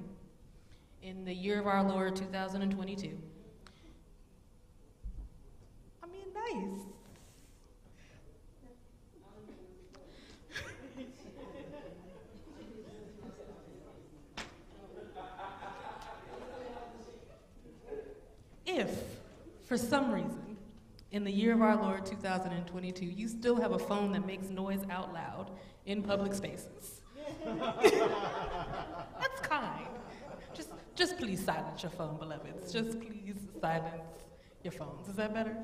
in the year of our Lord 2022, I mean, nice. If for some reason, in the year of our Lord 2022, you still have a phone that makes noise out loud in public spaces. That's kind. Just please silence your phone, beloveds. Just please silence your phones. Is that better?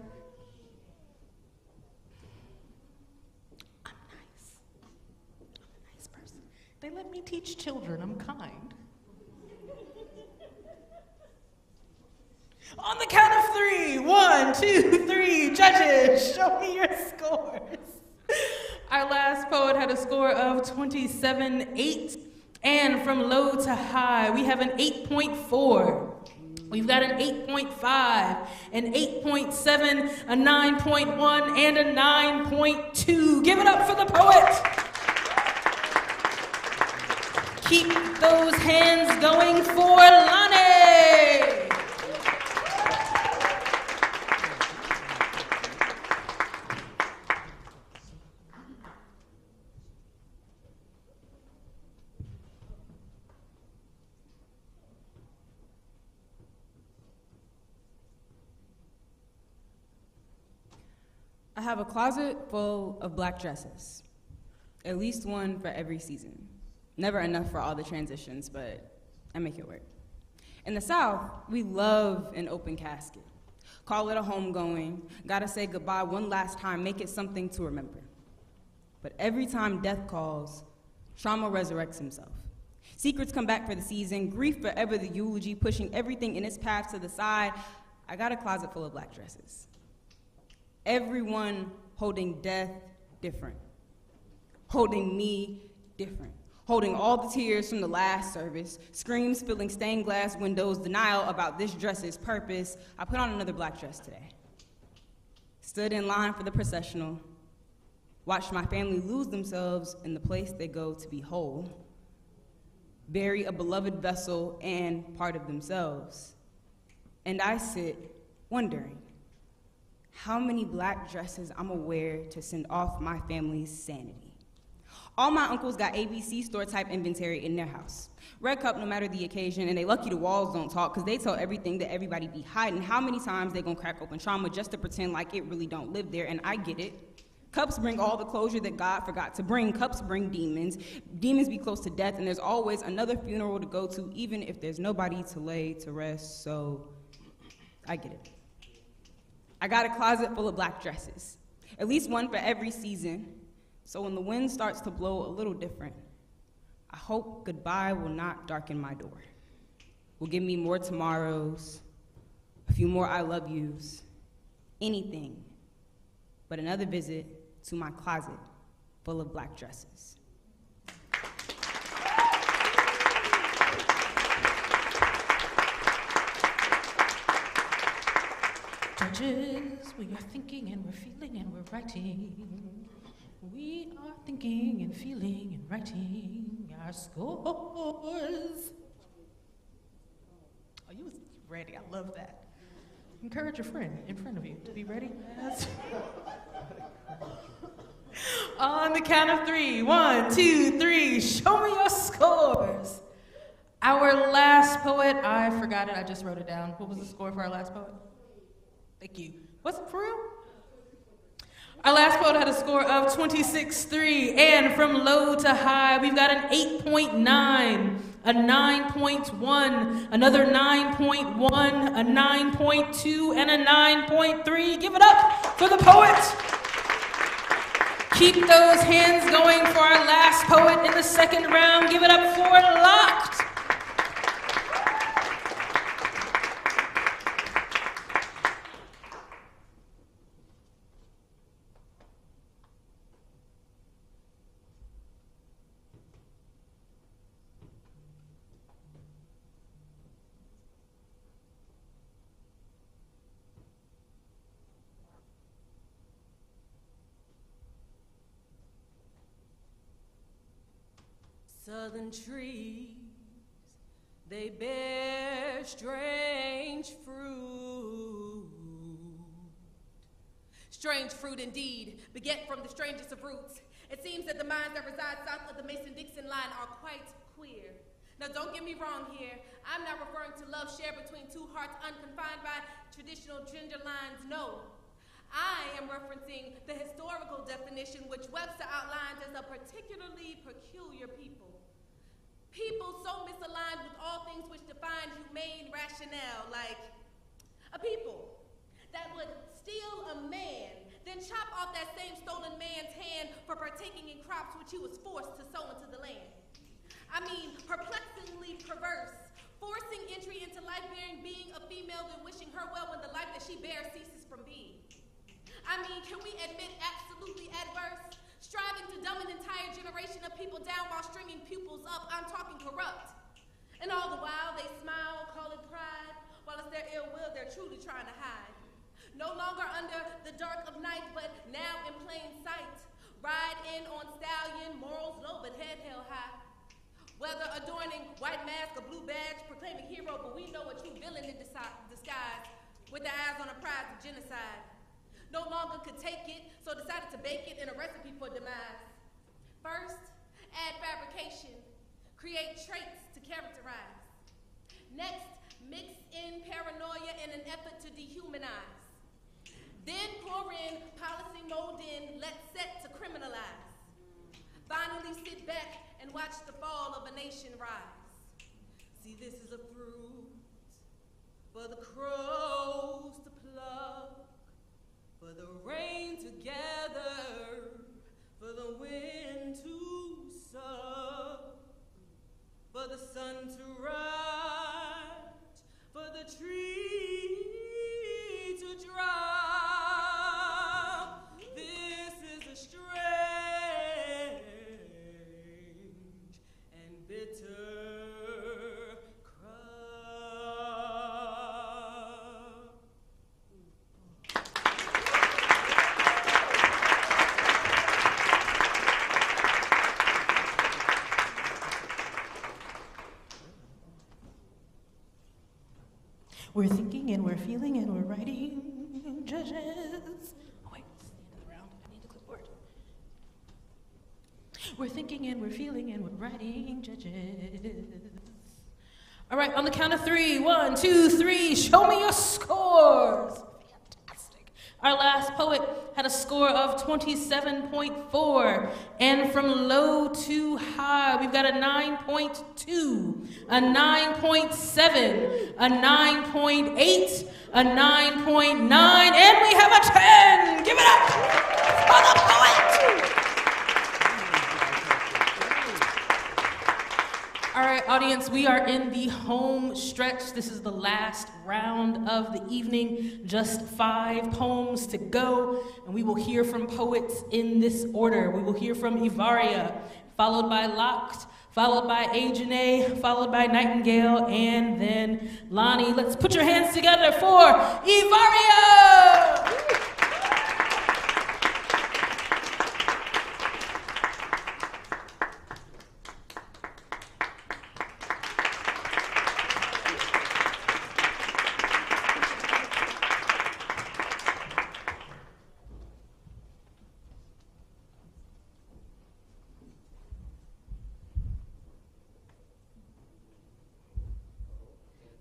I'm nice. I'm a nice person. They let me teach children. I'm kind. On the count of 3, 1, 2, 3, judges, show me your scores. Our last poet had a score of 27.8, and from low to high, we have an 8.4. We've got an 8.5, an 8.7, a 9.1, and a 9.2. Give it up for the poet. Keep those hands going for Lonnie. I have a closet full of black dresses, at least one for every season. Never enough for all the transitions, but I make it work. In the South, we love an open casket. Call it a homegoing, gotta say goodbye one last time, make it something to remember. But every time death calls, trauma resurrects himself. Secrets come back for the season, grief forever the eulogy, pushing everything in its path to the side. I got a closet full of black dresses. Everyone holding death different, holding me different, holding all the tears from the last service, screams filling stained glass windows, denial about this dress's purpose. I put on another black dress today. Stood in line for the processional, watched my family lose themselves in the place they go to be whole, bury a beloved vessel and part of themselves. And I sit wondering, how many black dresses I'ma wear to send off my family's sanity. All my uncles got ABC store type inventory in their house. Red cup no matter the occasion, and they lucky the walls don't talk because they tell everything that everybody be hiding. How many times they gonna crack open trauma just to pretend like it really don't live there, and I get it. Cups bring all the closure that God forgot to bring. Cups bring demons. Demons be close to death, and there's always another funeral to go to, even if there's nobody to lay to rest, so I get it. I got a closet full of black dresses, at least one for every season, so when the wind starts to blow a little different, I hope goodbye will not darken my door. Will give me more tomorrows, a few more I love yous, anything but another visit to my closet full of black dresses. Judges, we are thinking and we're feeling and we're writing. We are thinking and feeling and writing our scores. Oh, you was ready. I love that. Encourage a friend in front of you to be ready. On the count of 3, 1, 2, 3, show me your scores. Our last poet, I forgot it, I just wrote it down. What was the score for our last poet? Thank you. Was it for real? Our last poet had a score of 26.3, and from low to high, we've got an 8.9, a 9.1, another 9.1, a 9.2, and a 9.3. Give it up for the poet. Keep those hands going for our last poet in the second round. Give it up for Locked. Southern trees, they bear strange fruit. Strange fruit indeed, beget from the strangest of roots. It seems that the minds that reside south of the Mason-Dixon line are quite queer. Now don't get me wrong here, I'm not referring to love shared between two hearts unconfined by traditional gender lines, no. I am referencing the historical definition which Webster outlines as a particularly peculiar people. People so misaligned with all things which define humane rationale, like a people that would steal a man, then chop off that same stolen man's hand for partaking in crops which he was forced to sow into the land. I mean, perplexingly perverse, forcing entry into life-bearing being a female then wishing her well when the life that she bears ceases from being. I mean, can we admit absolutely adverse? Striving to dumb an entire generation of people down while stringing pupils up, I'm talking corrupt. And all the while, they smile, call it pride, while it's their ill will they're truly trying to hide. No longer under the dark of night, but now in plain sight. Ride in on stallion, morals low, but head held high. Whether adorning white mask or blue badge, proclaiming hero, but we know a true villain in disguise, with their eyes on a prize of genocide. No longer could take it, so decided to bake it in a recipe for demise. First, add fabrication, create traits to characterize. Next, mix in paranoia in an effort to dehumanize. Then pour in policy mold in, let set to criminalize. Finally sit back and watch the fall of a nation rise. See, this is a fruit for the crows to pluck, for the rain to gather, for the wind to suck, for the sun to rise, for the tree to drop. This is a strange and bitter crop. We're thinking and we're feeling and we're writing, judges. Oh wait, it's the end of the round. I need a clipboard. We're thinking and we're feeling and we're writing, judges. All right, on the count of 3, 1, 2, 3, show me your scores. Fantastic. Our last poet had a score of 27.4. And from low to high, we've got a 9.2, a 9.7, a 9.8, a 9.9, and we have a 10. Give it up for the poet. All right, audience, we are in the home stretch. This is the last round of the evening. Just 5 poems to go, and we will hear from poets in this order. We will hear from Ivaria, followed by Locked, followed by Ajane, followed by Nightingale, and then Lonnie. Let's put your hands together for Ivaria!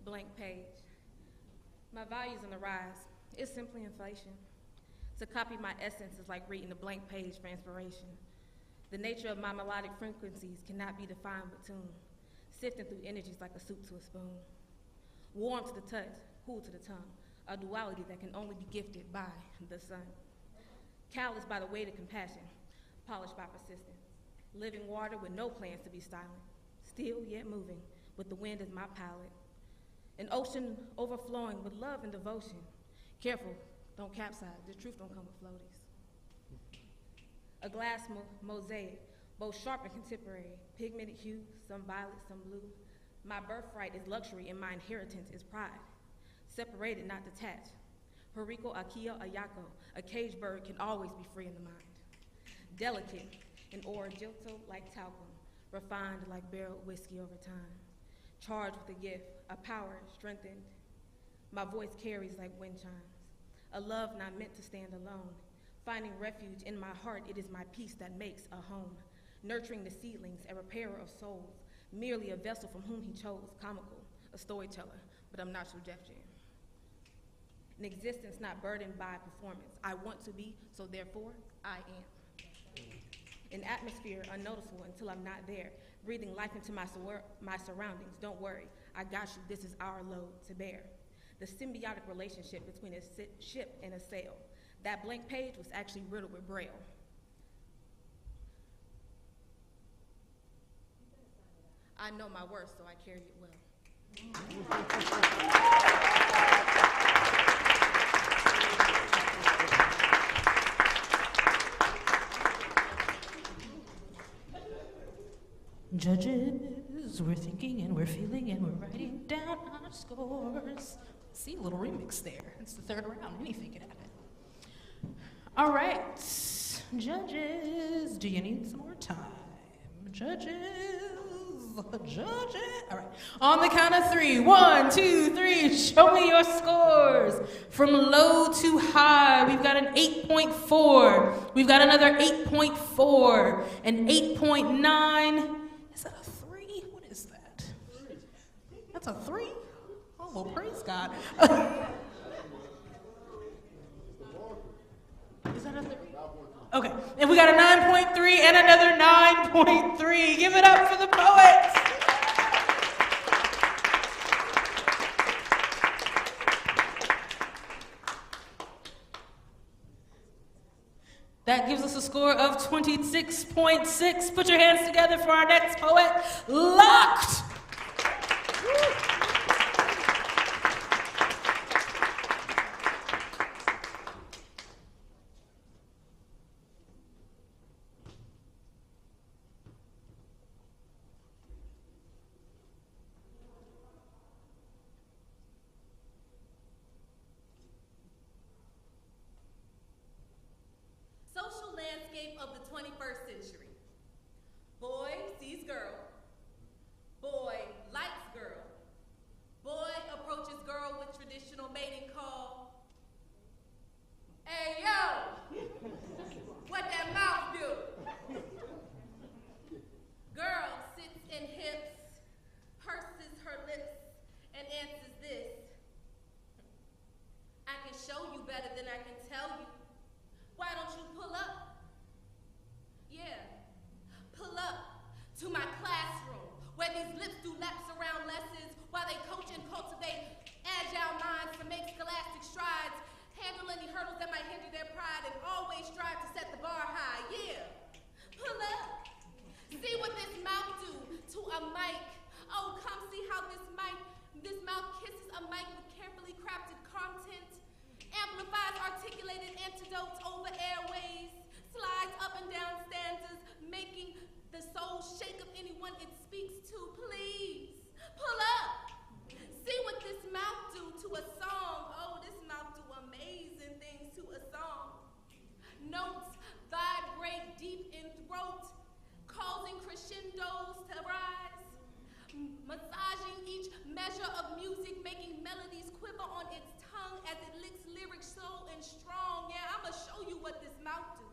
Blank page. My value's on the rise. It's simply inflation. To copy my essence is like reading a blank page for inspiration. The nature of my melodic frequencies cannot be defined with tune, sifting through energies like a soup to a spoon. Warm to the touch, cool to the tongue, a duality that can only be gifted by the sun. Calloused by the weight of compassion, polished by persistence. Living water with no plans to be silent, still yet moving, with the wind as my palette. An ocean overflowing with love and devotion. Careful, don't capsize, the truth don't come with floaties. A glass mosaic, both sharp and contemporary, pigmented hues, some violet, some blue. My birthright is luxury and my inheritance is pride. Separated, not detached. Horiko Akio Ayako, a caged bird can always be free in the mind. Delicate, an origilto like talcum, refined like barreled whiskey over time. Charged with a gift, a power strengthened. My voice carries like wind chimes. A love not meant to stand alone. Finding refuge in my heart, it is my peace that makes a home. Nurturing the seedlings, a repairer of souls. Merely a vessel from whom he chose, comical, a storyteller, but I'm not your Jeff Jam. An existence not burdened by performance. I want to be, so therefore, I am. An atmosphere unnoticeable until I'm not there. Breathing life into my surroundings. Don't worry, I got you. This is our load to bear. The symbiotic relationship between a ship and a sail. That blank page was actually riddled with braille. I know my worth, so I carry it well. Judges, we're thinking and we're feeling and we're writing down our scores. See, a little remix there. It's the third round. Anything can happen. All right, judges, do you need some more time? Judges. All right, on the count of 3. 1, 2, 3. Show me your scores. From low to high, we've got an 8.4. We've got another 8.4, an 8.9. Is that a 3? What is that? That's a 3? Oh, well, praise God. Is that a 3? Okay, and we got a 9.3 and another 9.3. Give it up for the poets. That gives us a score of 26.6. Put your hands together for our next poet, Locked. Social landscape of the 21st century. Boy sees girl. Boy better than I can tell you. Why don't you pull up? Yeah, pull up to my classroom, where these lips do laps around lessons while they coach and cultivate agile minds to make scholastic strides, handle any hurdles that might hinder their pride, and always strive to set the bar high. Yeah, pull up. See what this mouth do to a mic. Oh, come see how this mouth kisses a mic with carefully crafted content, amplifies articulated antidotes over airways, slides up and down stanzas, making the soul shake of anyone it speaks to. Please, pull up. See what this mouth do to a song. Oh, this mouth do amazing things to a song. Notes vibrate deep in throat, causing crescendos to rise, massaging each measure of music, making melodies quiver on its tongue as it licks lyrics slow and strong. Yeah, I'ma show you what this mouth do.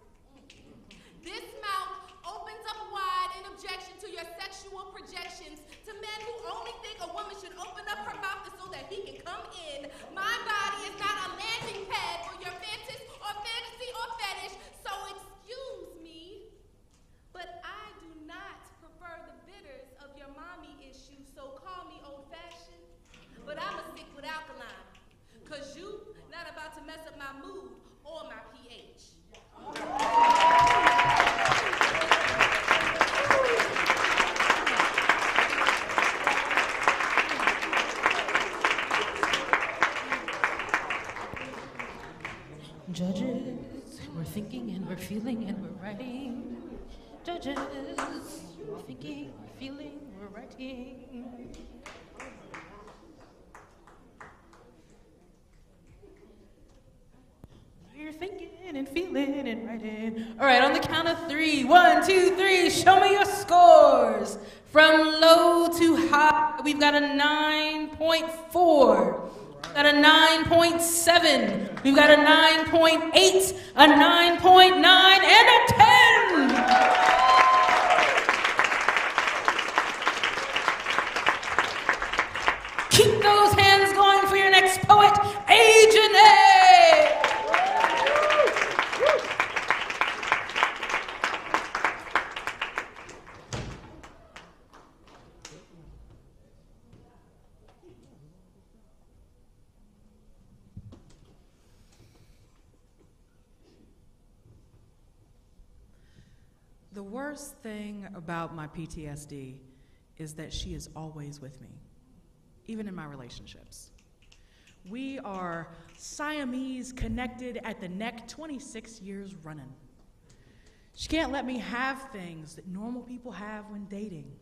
This mouth opens up wide in objection to your sexual projections, to men who only think a woman should open up her mouth so that he can come in. My body is not a landing pad for your fantasy or fetish, so excuse me, but I do not prefer the bitters of your mommy issues, so call me old-fashioned, but I'ma stick with alkaline, cause you not about to mess up my mood or my pH. Judges, we're thinking and we're feeling and we're writing. Judges, we're thinking, we're feeling, we're writing. We're thinking and feeling and writing. All right, on the count of 3. 1, 2, 3. Show me your scores. From low to high, we've got a 9.4. Got a 9.7. We've got a 9.8, a 9.9, and a 10. Keep those hands going for your next poet, Agent A. The worst thing about my PTSD is that she is always with me, even in my relationships. We are Siamese connected at the neck, 26 years running. She can't let me have things that normal people have when dating,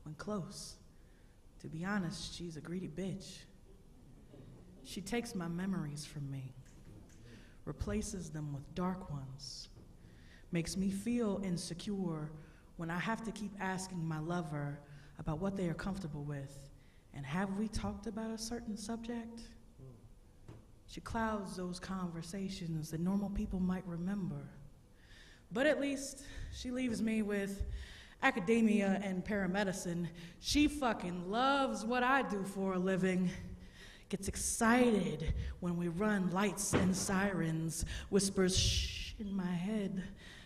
when close. To be honest, she's a greedy bitch. She takes my memories from me, replaces them with dark ones, makes me feel insecure when I have to keep asking my lover about what they are comfortable with and have we talked about a certain subject? She clouds those conversations that normal people might remember. But at least she leaves me with academia and paramedicine. She fucking loves what I do for a living. Gets excited when we run lights and sirens, whispers shh in my head,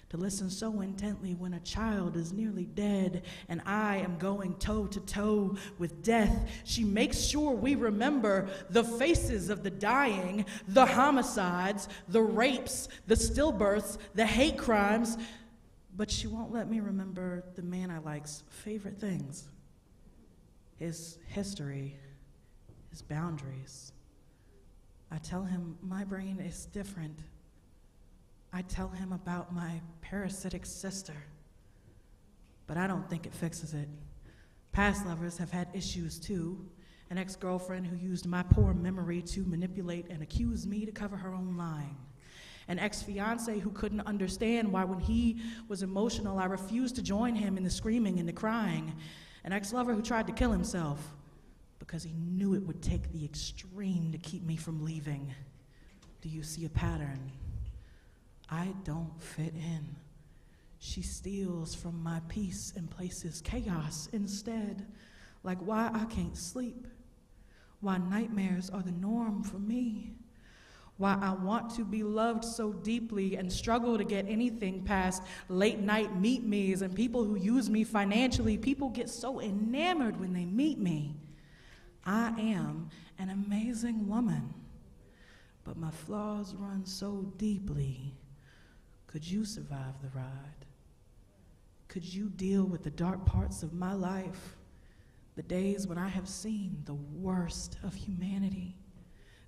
to listen so intently when a child is nearly dead and I am going toe to toe with death. She makes sure we remember the faces of the dying, the homicides, the rapes, the stillbirths, the hate crimes, but she won't let me remember the man I like's favorite things, his history, his boundaries. I tell him my brain is different. I tell him about my parasitic sister, but I don't think it fixes it. Past lovers have had issues too. An ex-girlfriend who used my poor memory to manipulate and accuse me to cover her own lying. An ex-fiance who couldn't understand why when he was emotional, I refused to join him in the screaming and the crying. An ex-lover who tried to kill himself because he knew it would take the extreme to keep me from leaving. Do you see a pattern? I don't fit in. She steals from my peace and places chaos instead, like why I can't sleep, why nightmares are the norm for me, Why I want to be loved so deeply and struggle to get anything past late night meet me's and people who use me financially. People get so enamored when they meet me. I am an amazing woman, but my flaws run so deeply. Could you survive the ride? Could you deal with the dark parts of my life? The days when I have seen the worst of humanity.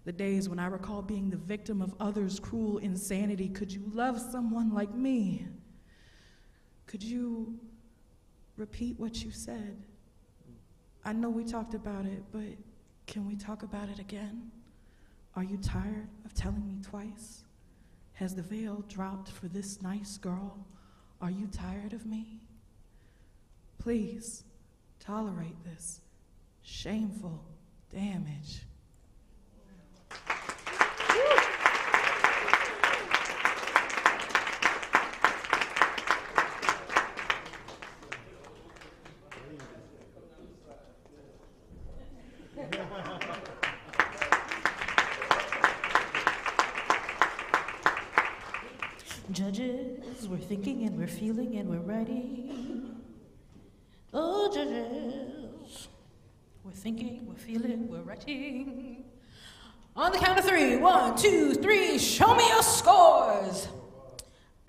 The days when I recall being the victim of others' cruel insanity. Could you love someone like me? Could you repeat what you said? I know we talked about it, but can we talk about it again? Are you tired of telling me twice? Has the veil dropped for this nice girl? Are you tired of me? Please tolerate this shameful damage. Judges, we're thinking and we're feeling and we're writing. Oh, judges, we're thinking, we're feeling, we're writing. On the count of 3, 1, 2, 3, show me your scores.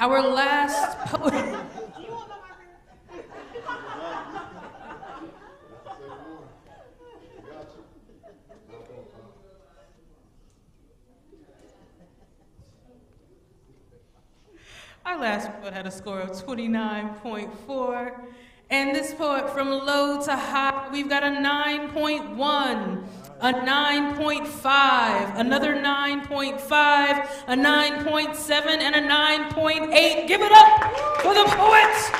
Our last poet. Our last poet had a score of 29.4, and this poet from low to high, we've got a 9.1, a 9.5, another 9.5, a 9.7, and a 9.8. Give it up for the poets!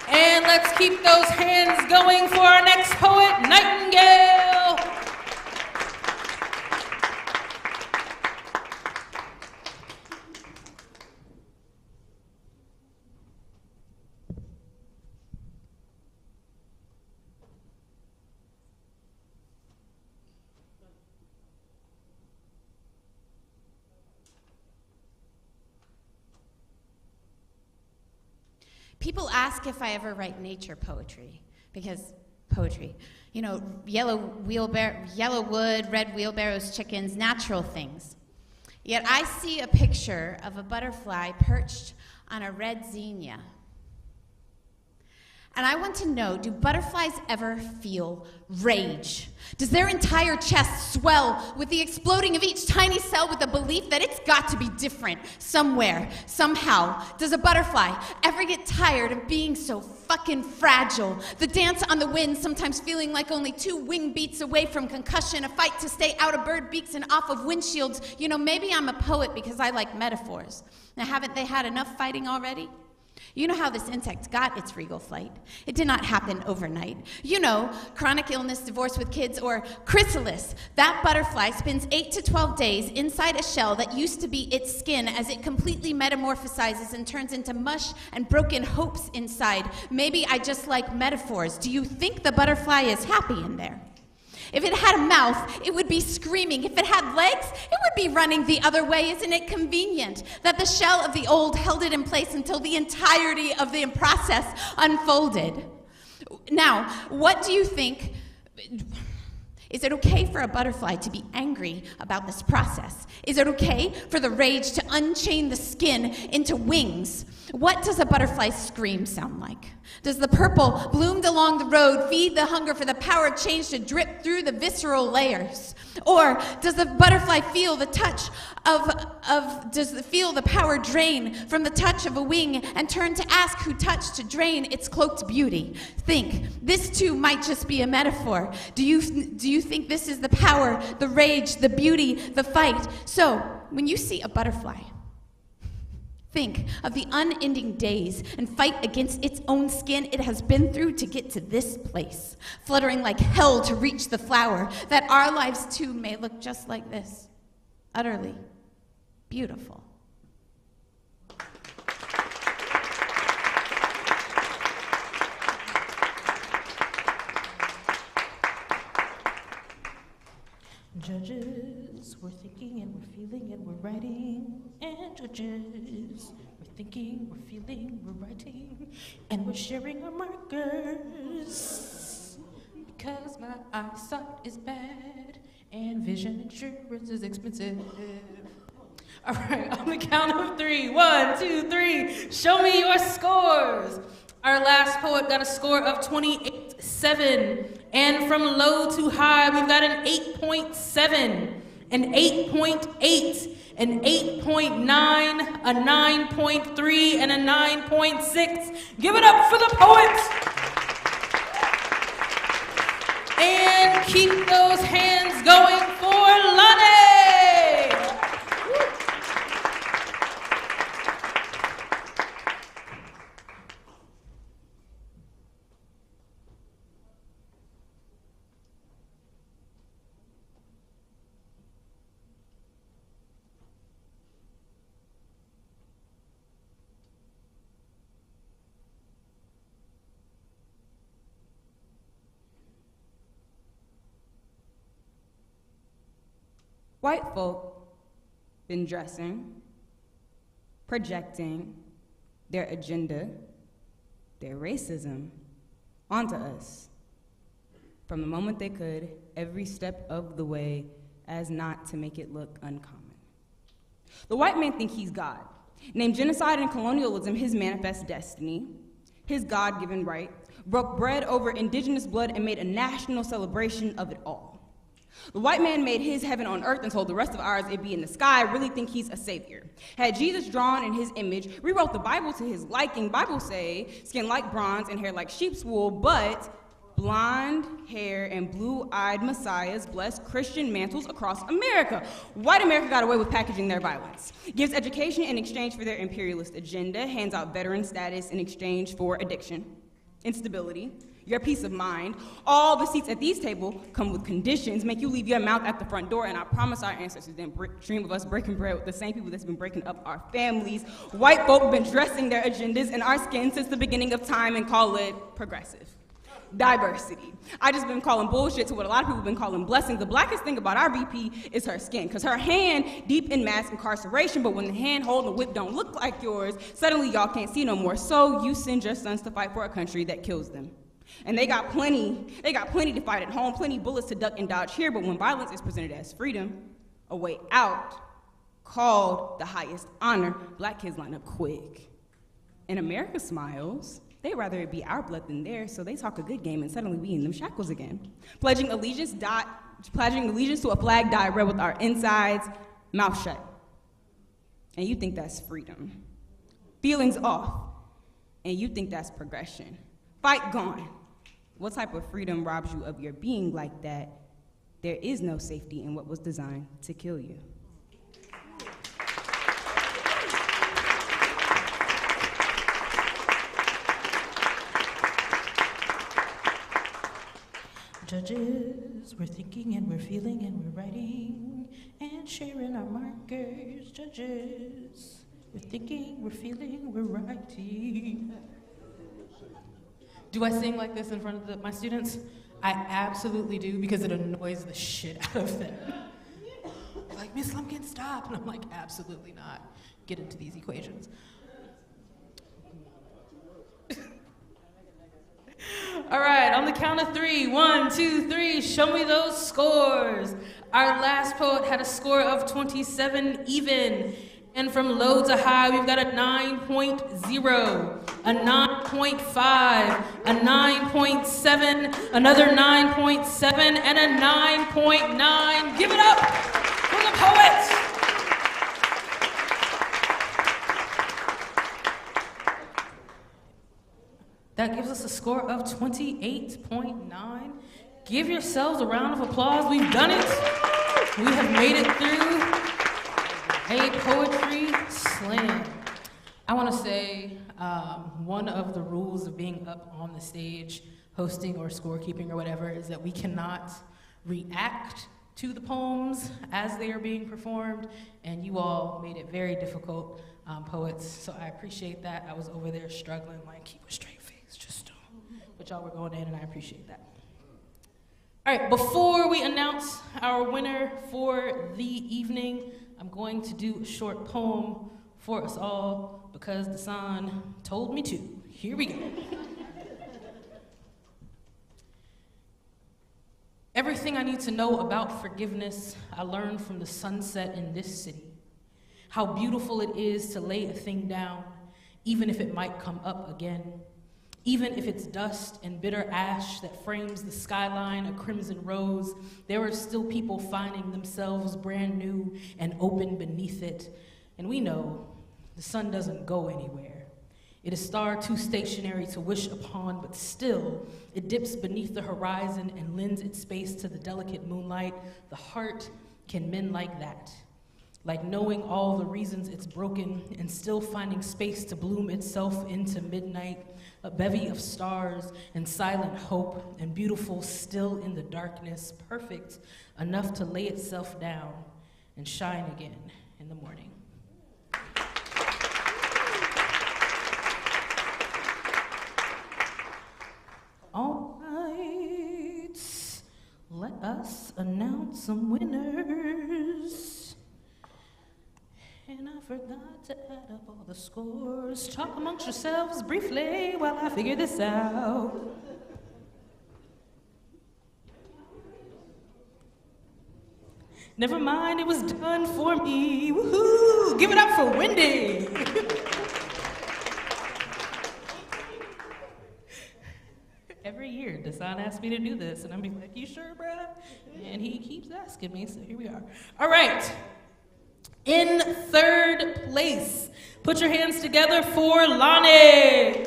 And let's keep those hands going for our next poet, Nightingale. People ask if I ever write nature poetry, because poetry, you know, yellow wood, red wheelbarrows, chickens, natural things. Yet I see a picture of a butterfly perched on a red zinnia. And I want to know, do butterflies ever feel rage? Does their entire chest swell with the exploding of each tiny cell with the belief that it's got to be different somewhere, somehow? Does a butterfly ever get tired of being so fucking fragile? The dance on the wind, sometimes feeling like only 2 wing beats away from concussion, a fight to stay out of bird beaks and off of windshields. You know, maybe I'm a poet because I like metaphors. Now, haven't they had enough fighting already? You know how this insect got its regal flight. It did not happen overnight. You know, chronic illness, divorce with kids, or chrysalis. That butterfly spends 8 to 12 days inside a shell that used to be its skin as it completely metamorphosizes and turns into mush and broken hopes inside. Maybe I just like metaphors. Do you think the butterfly is happy in there? If it had a mouth, it would be screaming. If it had legs, it would be running the other way. Isn't it convenient that the shell of the old held it in place until the entirety of the process unfolded? Now, what do you think? Is it okay for a butterfly to be angry about this process? Is it okay for the rage to unchain the skin into wings? What does a butterfly's scream sound like? Does the purple bloomed along the road feed the hunger for the power of change to drip through the visceral layers? Or does the butterfly feel the touch feel the power drain from the touch of a wing and turn to ask who touched to drain its cloaked beauty? Think, this too might just be a metaphor. Do you think this is the power, the rage, the beauty, the fight? So, when you see a butterfly, think of the unending days and fight against its own skin it has been through to get to this place, fluttering like hell to reach the flower, that our lives too may look just like this, utterly beautiful. Judges, we're thinking and we're feeling and we're writing. And judges, we're thinking, we're feeling, we're writing. And we're sharing our markers. Because my eyesight is bad and vision insurance is expensive. All right, on the count of 3. 1, 2, 3. Show me your scores. Our last poet got a score of 28.7. And from low to high, we've got an 8.7, an 8.8, an 8.9, a 9.3, and a 9.6. Give it up for the poets. And keep those hands going for Lonnie. White folk been dressing, projecting their agenda, their racism onto us from the moment they could, every step of the way, as not to make it look uncommon. The white man think he's God, named genocide and colonialism his manifest destiny, his God-given right, broke bread over indigenous blood and made a national celebration of it all. The white man made his heaven on earth and told the rest of ours it be in the sky, really think he's a savior. Had Jesus drawn in his image, rewrote the Bible to his liking. Bible say, skin like bronze and hair like sheep's wool, but blonde hair and blue-eyed messiahs bless Christian mantles across America. White America got away with packaging their violence. Gives education in exchange for their imperialist agenda, hands out veteran status in exchange for addiction, instability, your peace of mind. All the seats at these tables come with conditions, make you leave your mouth at the front door, and I promise our ancestors didn't dream of us breaking bread with the same people that's been breaking up our families. White folk been dressing their agendas in our skin since the beginning of time and call it progressive. Diversity. I just been calling bullshit to what a lot of people have been calling blessings. The blackest thing about our VP is her skin, because her hand deep in mass incarceration, but when the hand holding the whip don't look like yours, suddenly y'all can't see no more. So you send your sons to fight for a country that kills them. And they got plenty to fight at home, plenty bullets to duck and dodge here, but when violence is presented as freedom, a way out, called the highest honor, black kids line up quick. And America smiles. They'd rather it be our blood than theirs, so they talk a good game and suddenly we in them shackles again. Pledging allegiance to a flag dyed red with our insides, mouth shut. And you think that's freedom. Feelings off, and you think that's progression. Fight gone. What type of freedom robs you of your being like that? There is no safety in what was designed to kill you. Judges, we're thinking and we're feeling and we're writing and sharing our markers. Judges, we're thinking, we're feeling, we're writing. Do I sing like this in front of my students? I absolutely do, because it annoys the shit out of them. They're like, Miss Lumpkin, stop. And I'm like, absolutely not. Get into these equations. All right, on the count of 3. 1, 2, 3. Show me those scores. Our last poet had a score of 27 even. And from low to high, we've got a 9.0, a 9.5, a 9.7, another 9.7, and a 9.9. Give it up for the poets. That gives us a score of 28.9. Give yourselves a round of applause. We've done it. We have made it through a poetry slam. I want to say one of the rules of being up on the stage, hosting or scorekeeping or whatever, is that we cannot react to the poems as they are being performed, and you all made it very difficult, poets, so I appreciate that. I was over there struggling, like, keep a straight face, just don't. But y'all were going in, and I appreciate that. All right, before we announce our winner for the evening. I'm going to do a short poem for us all because the sun told me to. Here we go. Everything I need to know about forgiveness, I learned from the sunset in this city. How beautiful it is to lay a thing down, even if it might come up again. Even if it's dust and bitter ash that frames the skyline a crimson rose, there are still people finding themselves brand new and open beneath it. And we know the sun doesn't go anywhere. It is star too stationary to wish upon, but still, it dips beneath the horizon and lends its space to the delicate moonlight. The heart can mend like that. Like knowing all the reasons it's broken and still finding space to bloom itself into midnight, a bevy of stars and silent hope and beautiful still in the darkness, perfect enough to lay itself down and shine again in the morning. All right, let us announce some winners. And I forgot to add up all the scores. Talk amongst yourselves briefly while I figure this out. Never mind, it was done for me. Woohoo! Give it up for Wendy. Every year, Dasan asks me to do this, and I'm like, you sure, bruh? And he keeps asking me, so here we are. All right. In third place, put your hands together for Lonnie.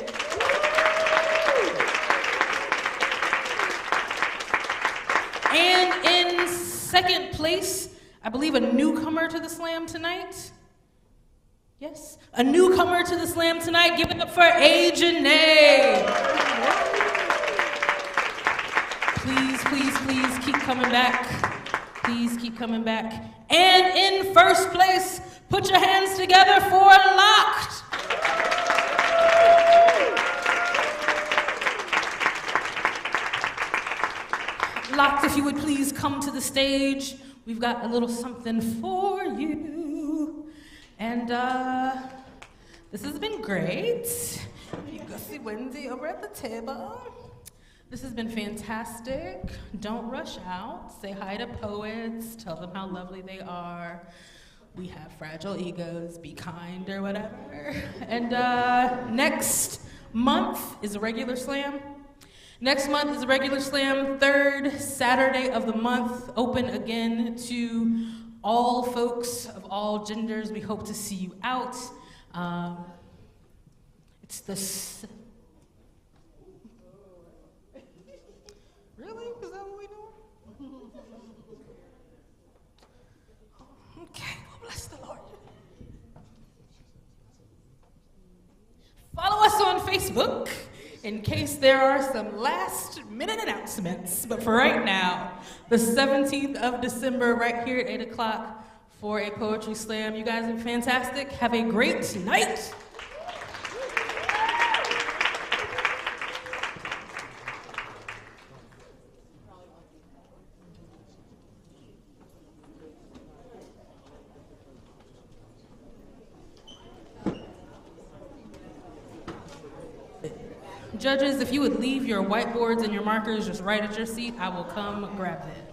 And in second place, I believe a newcomer to the slam tonight. Yes, a newcomer to the slam tonight. Give it up for Janae. Please, please, please keep coming back. Please keep coming back. And in first place, put your hands together for Locked. Locked, if you would please come to the stage. We've got a little something for you. And this has been great. You go see Wendy over at the table. This has been fantastic. Don't rush out. Say hi to poets. Tell them how lovely they are. We have fragile egos. Be kind or whatever. And next month is a regular slam. Next month is a regular slam. Third Saturday of the month. Open again to all folks of all genders. We hope to see you out. It's the... Really? Is that what we do? Okay, well, bless the Lord. Follow us on Facebook in case there are some last-minute announcements. But for right now, the 17th of December, right here at 8 o'clock for a poetry slam. You guys are fantastic. Have a great night. Judges, if you would leave your whiteboards and your markers just right at your seat, I will come grab them.